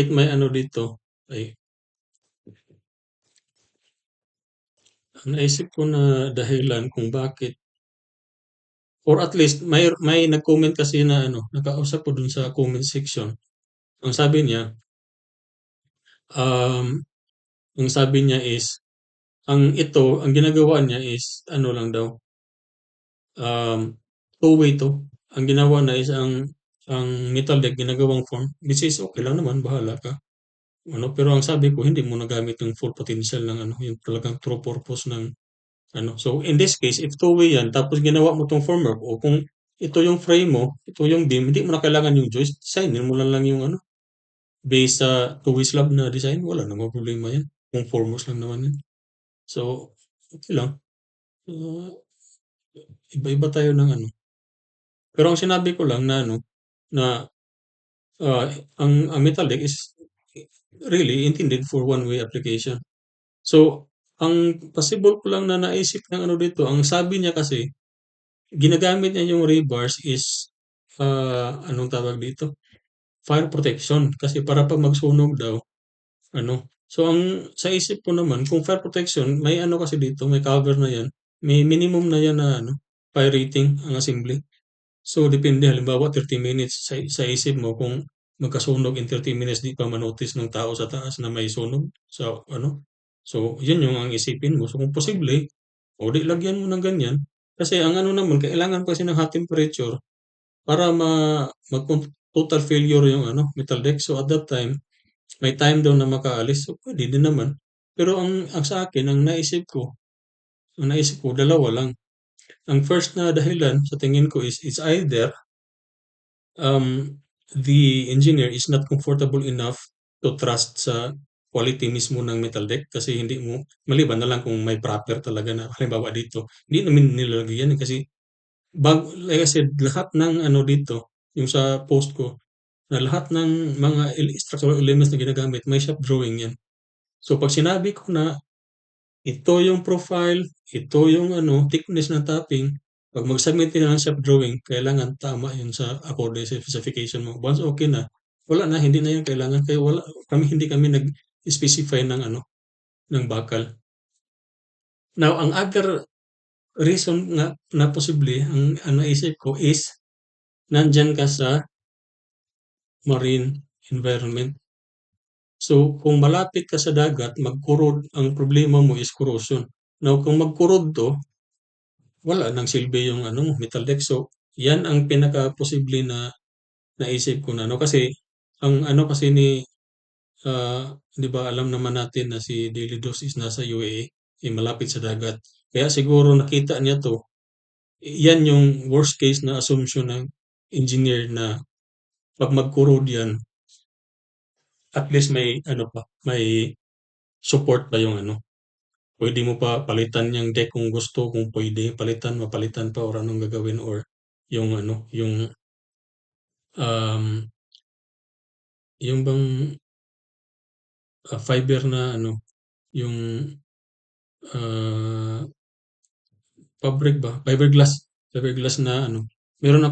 may ano dito, ay ang naisip ko na dahilan kung bakit or at least may nag-comment kasi na ano, nakausap ko dun sa comment section. Ang sabi niya, um, ang sabi niya is ang ginagawa niya is ano lang daw, two-way 'to. Ang ginawa na is ang metal deck ginagawang form, which is okey lang naman, bahala ka, ano. Pero ang sabi ko, hindi mo nagamit yung full potential ng ano, yung talagang true purpose ng ano. So, in this case, if two-way 'yan tapos ginawa mo 'tong formwork o kung ito yung frame mo, ito yung beam, hindi mo na kailangan yung joist, designin mo na lang yung ano, based sa two-way slab na design, wala namang problema 'yan, kung formworks lang naman 'yan. So, okey lang, ah, iba-iba tayo ng ano. Pero ang sinabi ko lang na ano, na, ah, ang metal deck is really intended for one-way application. So, ang possible ko lang na naisip ng ano dito, ang sabi niya kasi ginagamit niya yung rebars is, anong tawag dito, fire protection. Kasi para 'pag magsunog daw ano, so ang sa isip ko naman kung fire protection may ano kasi dito, may cover na 'yan, may minimum na 'yan na ano, fire rating ang assembly. So, depende halimbawa 30 minutes sa isip mo kung magkasunog in 30 minutes di pa ma-notice ng tao sa taas na may sunog sa ano. So, yun yung ang isipin mo. So, kung posible, o di lagyan mo ng ganyan. Kasi ang ano naman kailangan kasi ng hot temperature para mag total failure yung ano, metal deck. So, at that time, may time daw na makaalis. So, puwede din naman. Pero ang sa akin ang naisip ko dalawa lang. Ang first na dahilan sa tingin ko is it's either the engineer is not comfortable enough to trust sa quality mismo ng metal deck kasi hindi mo maliban na lang kung may proper talaga na halimbawa dito, hindi namin nilalagay yan, kasi like I said, lahat ng ano dito, yung sa post ko, na lahat ng mga structural elements na ginagamit may shop drawing yan. So, 'pag sinabi ko na ito yung profile, ito yung ano, thickness ng topping. 'Pag mag-submit ka ng shop drawing, kailangan tama yun sa according sa specification mo. Once okay na, wala na, hindi na yun kailangan. Kaya hindi kami nag-specify ng ano, ng bakal. Now, ang other reason nga na posible, ang naisip ko is nandyan ka sa marine environment. So, kung malapit ka sa dagat, ang problema mo is corrosion. Now, kung magkurod 'to, wala ng silbi yung ano mo, metal deck. So, yan ang pinaka-posible na naisip ko na ano. Kasi, ang ano kasi ni, 'di ba alam naman natin na si Daily Dose is nasa UAE, eh, malapit sa dagat. Kaya siguro nakita niya 'to, yan yung worst case na assumption ng engineer na 'pag mag-corrode yan, at least may ano pa, may support pa yung ano. Pwede mo pa palitan yung deck kung gusto, kung pwede palitan, mapalitan pa or anong gagawin, or yung ano, um, yung bang fiber na ano, yung ah, fabric ba? Fiberglass na ano. Meron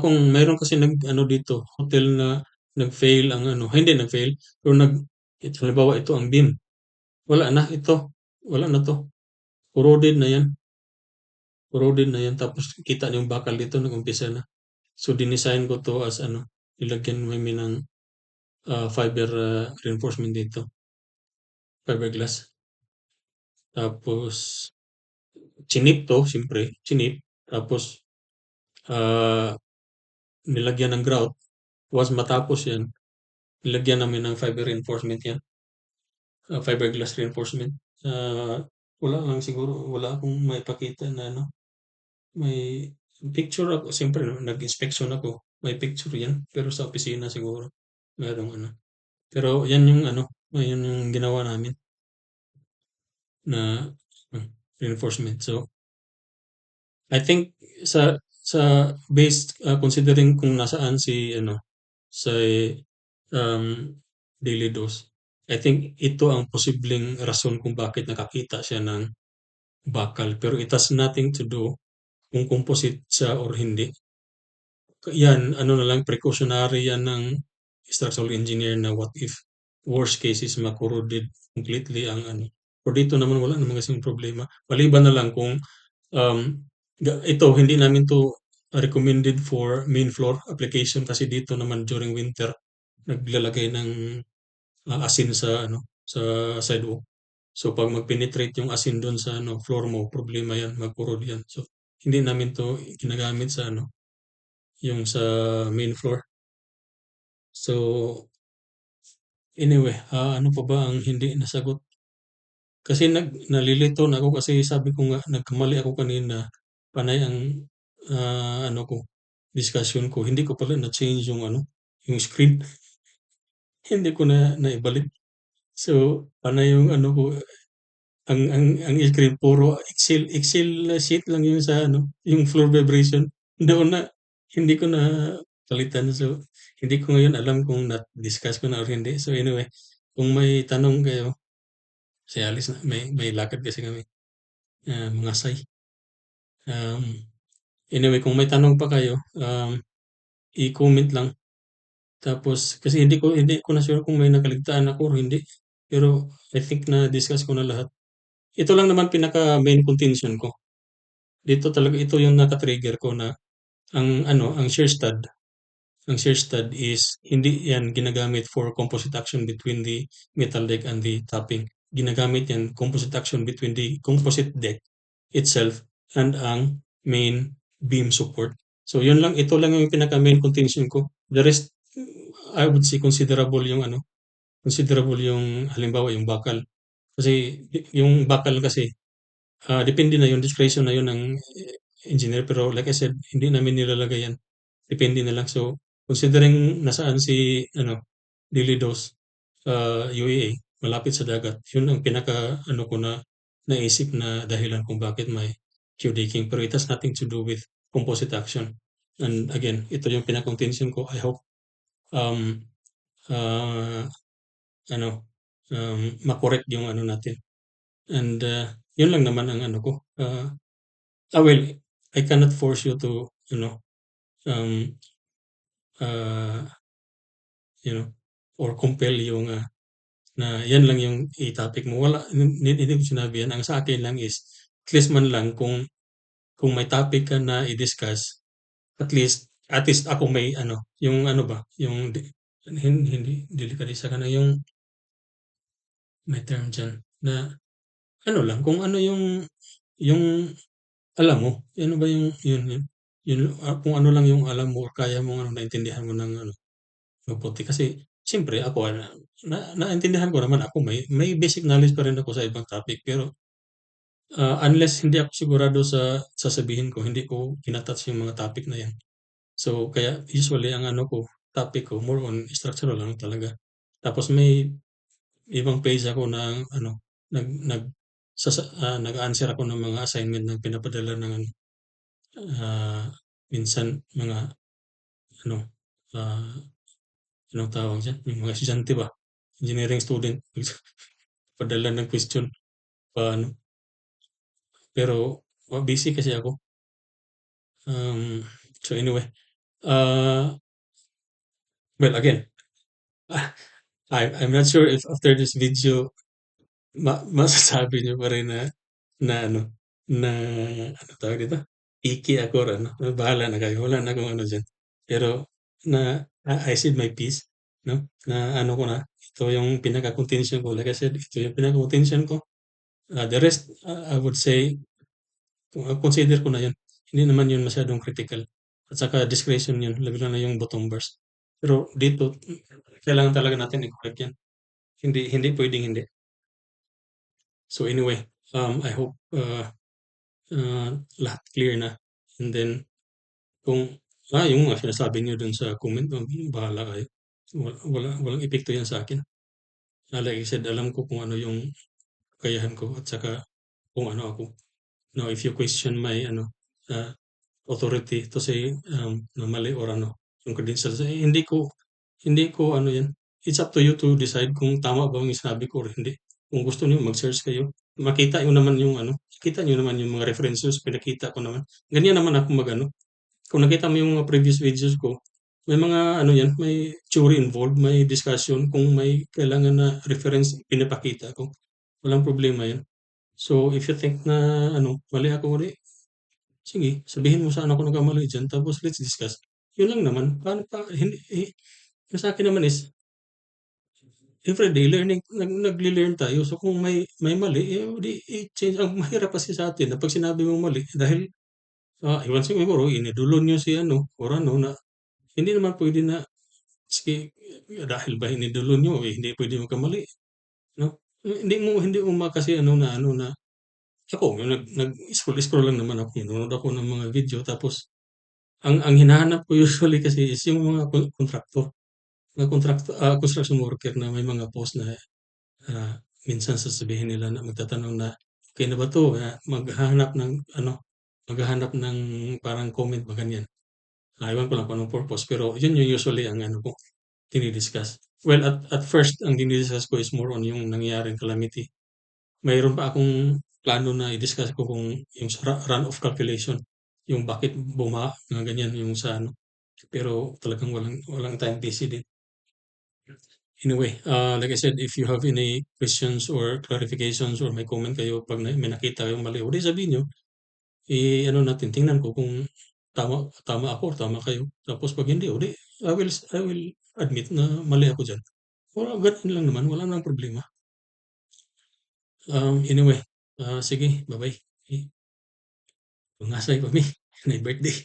kasi ano dito, hotel na nag-fail ang ano, hindi nag-fail, pero halimbawa ito ang beam. Wala na ito. Wala na 'to. Corroded na 'yan. Corroded na 'yan tapos kita niyo yung bakal dito nag-umpisa na. So, dinesign ko 'to as ano, nilagyan namin ng fiber reinforcement dito, fiberglass. Tapos chinip 'to, siyempre chinip. Tapos, ah, nilagyan ng grout. Once matapos 'yan, nilagyan namin ng fiber reinforcement 'yan, fiberglass reinforcement. Wala lang siguro, wala akong maipakita na ano, may picture ako, siyempre nag-inspection ako, may picture 'yan, pero sa opisina siguro merong ano. Pero 'yan yung ano, yun yung ginawa namin na reinforcement. So, I think sa based, considering kung nasaan si ano, si, um, Daily Dose, I think ito ang posibleng rason kung bakit nakakita siya ng bakal. Pero it has nothing to do kung composite siya or hindi. Yan, ano na lang, precautionary yan ng structural engineer na what if worst case is ma-corroded completely ang ano. Pero dito naman wala naman kasing problema. Maliban na lang kung um, ito hindi namin to recommended for main floor application kasi dito naman during winter naglalagay ng asin sa ano, sa sidewalk. So, 'pag mag-penetrate yung asin dun sa ano, floor mo, problema yan, mag-corrode yan. So, hindi namin 'to ginagamit sa ano, yung sa main floor. So, anyway, ano pa ba ang hindi nasagot? Kasi nalilito na ako kasi sabi ko nga nagkamali ako kanina, panay ang, ano ko, discussion ko. Hindi ko pala na-change yung ano, yung screen. Hindi ko na naibalik. So, panay yung ano ko, ang screen puro Excel sheet lang yung sa ano, yung floor vibration. Doon na hindi ko na palitan. So, hindi ko ngayon alam kung na-discuss ko na or hindi. So, anyway, kung may tanong kayo, kasi alis na, may lakad kasi kami, mga say. Um, anyway, kung may tanong pa kayo, i-comment lang. Tapos, kasi hindi ko na sure kung may nakaligtaan ako or hindi. Pero, I think na-discuss ko na lahat. Ito lang naman pinaka main contention ko. Dito talaga ito yung naka-trigger ko na ang ano, ang shear stud is hindi yan ginagamit for composite action between the metal deck and the topping. Ginagamit yan composite action between the composite deck itself and ang main beam support. So yun lang, ito lang yung pinaka main contention ko. The rest, I would say considerable yung halimbawa yung bakal. Kasi yung bakal kasi depende na yun, discretion na yun ng engineer. Pero like I said, hindi namin nilalagay yan. Depende na lang. So, considering nasaan si Dilidos, UAE, malapit sa dagat, yun ang pinaka ano ko na naisip na dahilan kung bakit may Q-daking. Pero it has nothing to do with composite action. And again, ito yung pinaka-contention ko. I hope um, uh, ano, makorek yung ano natin. And yun lang naman ang ano ko. Well, I cannot force you to, um, uh, or compel yung na yan lang yung i-topic mo. Wala, hindi ko sinabi yan. Ang sa akin lang is, at least man lang kung may topic ka na i-discuss, at least ako may ano, yung ano ba, yung hindi delikadesa ka na yung may term dyan na ano lang, kung ano yung alam mo, ano ba yung yun, kung ano lang yung alam mo or kaya mong ano, naintindihan mo ng ano, mabuti. Kasi siyempre ako, naintindihan ko naman ako may basic knowledge pa rin ako sa ibang topic. Pero unless hindi ako sigurado sa sasabihin ko, hindi ko tina-touch yung mga topic na yan. So kaya usually ang ano ko, topic ko more on structural lang talaga. Tapos may ibang page ako na ano, nag-a-answer ako ng mga assignment na pinapadala ng ano, ah, minsan mga ano, ah, anong tawag diyan, yung mga estudyante ba, engineering student, padala ng question paano. Pero busy kasi ako. So anyway, uh, well again, I'm not sure if after this video masasabi niyo pa rin na ano, na ano tawag dito, iki ako or ano, bahala na kayo, wala na akong ano diyan. Pero I said my piece, 'no, na ano ko na, ito yung pinaka-contention ko. Like I said, ito yung pinaka-contention ko. The rest, I would say, consider ko na yun. Hindi naman yun masyadong critical. At saka discretion yun, lalo na yung bottom bars. Pero dito, kailangan talaga natin i-correct yan. Hindi hindi puwedeng hindi. So anyway, I hope lahat clear na. And then kung yung mga sinasabi niyo dun sa comment, bahala kayo. Walang epekto yan sa akin. Like I said, alam ko kung ano yung kakayahan ko at saka kung ano ako. Now, if you question my uh, authority to say na mali or ano yung credentials, hindi ko ano yan. It's up to you to decide kung tama ba ang sinabi ko or hindi. Kung gusto niyo mag-search kayo, makita niyo naman yung ano, kita niyo naman yung mga references, pinakita ko naman. Ganyan naman ako mag-ano. Kung nakita mo yung mga previous videos ko, may mga ano yan, may theory involved, may discussion, kung may kailangan na reference, pinapakita ko. Walang problema yan. So, if you think na ano, mali ako uli, sige, sabihin mo saan ako nagkamali diyan, tapos let's discuss. Yun lang naman. Paano pa, hindi, yung sa akin naman is, everyday learning nagle-learn tayo. So kung may mali, eh, di i-change. Ang mahirap kasi sa'tin na 'pag sinabi mong mali dahil, ewan siguro inidulon niyo si ano or ano na hindi naman puwede na maski dahil ba inidulon niyo, eh, hindi puwede magkamali, 'no? Hindi mo kasi ano na ako nag-scroll-scroll lang naman ako, nanonood ako ng mga video tapos ang hinahanap ko usually kasi is yung mga kontraktor, construction worker na may mga post na, minsan sasabihin nila na magtatanong na, "Okey na ba 'to?" Maghahanap ng ano, maghahanap ng parang comment ba ganyan. Ewan ko lang kung anong purpose pero yun yung usually ang ano ko, dini-discuss. Well, at first ang dini-discuss ko is more on yung nangyaring calamity. Mayroon pa akong plano na i-discuss ko kung yung sa run-off calculation, yung bakit bumaha, mga ganyan yung sa ano, pero talagang walang walang time, busy din. Anyway, like I said, if you have any questions or clarifications or may comment kayo 'pag may nakita kayong mali, o di sabihin niyo, ano natin, tingnan ko kung tama tama ako or tama kayo. Tapos 'pag hindi, o di I will admit na mali ako diyan. Gano'n lang naman, wala namang problema. Anyway, sige, bye-bye. Bungasay pa mi, nay birthday.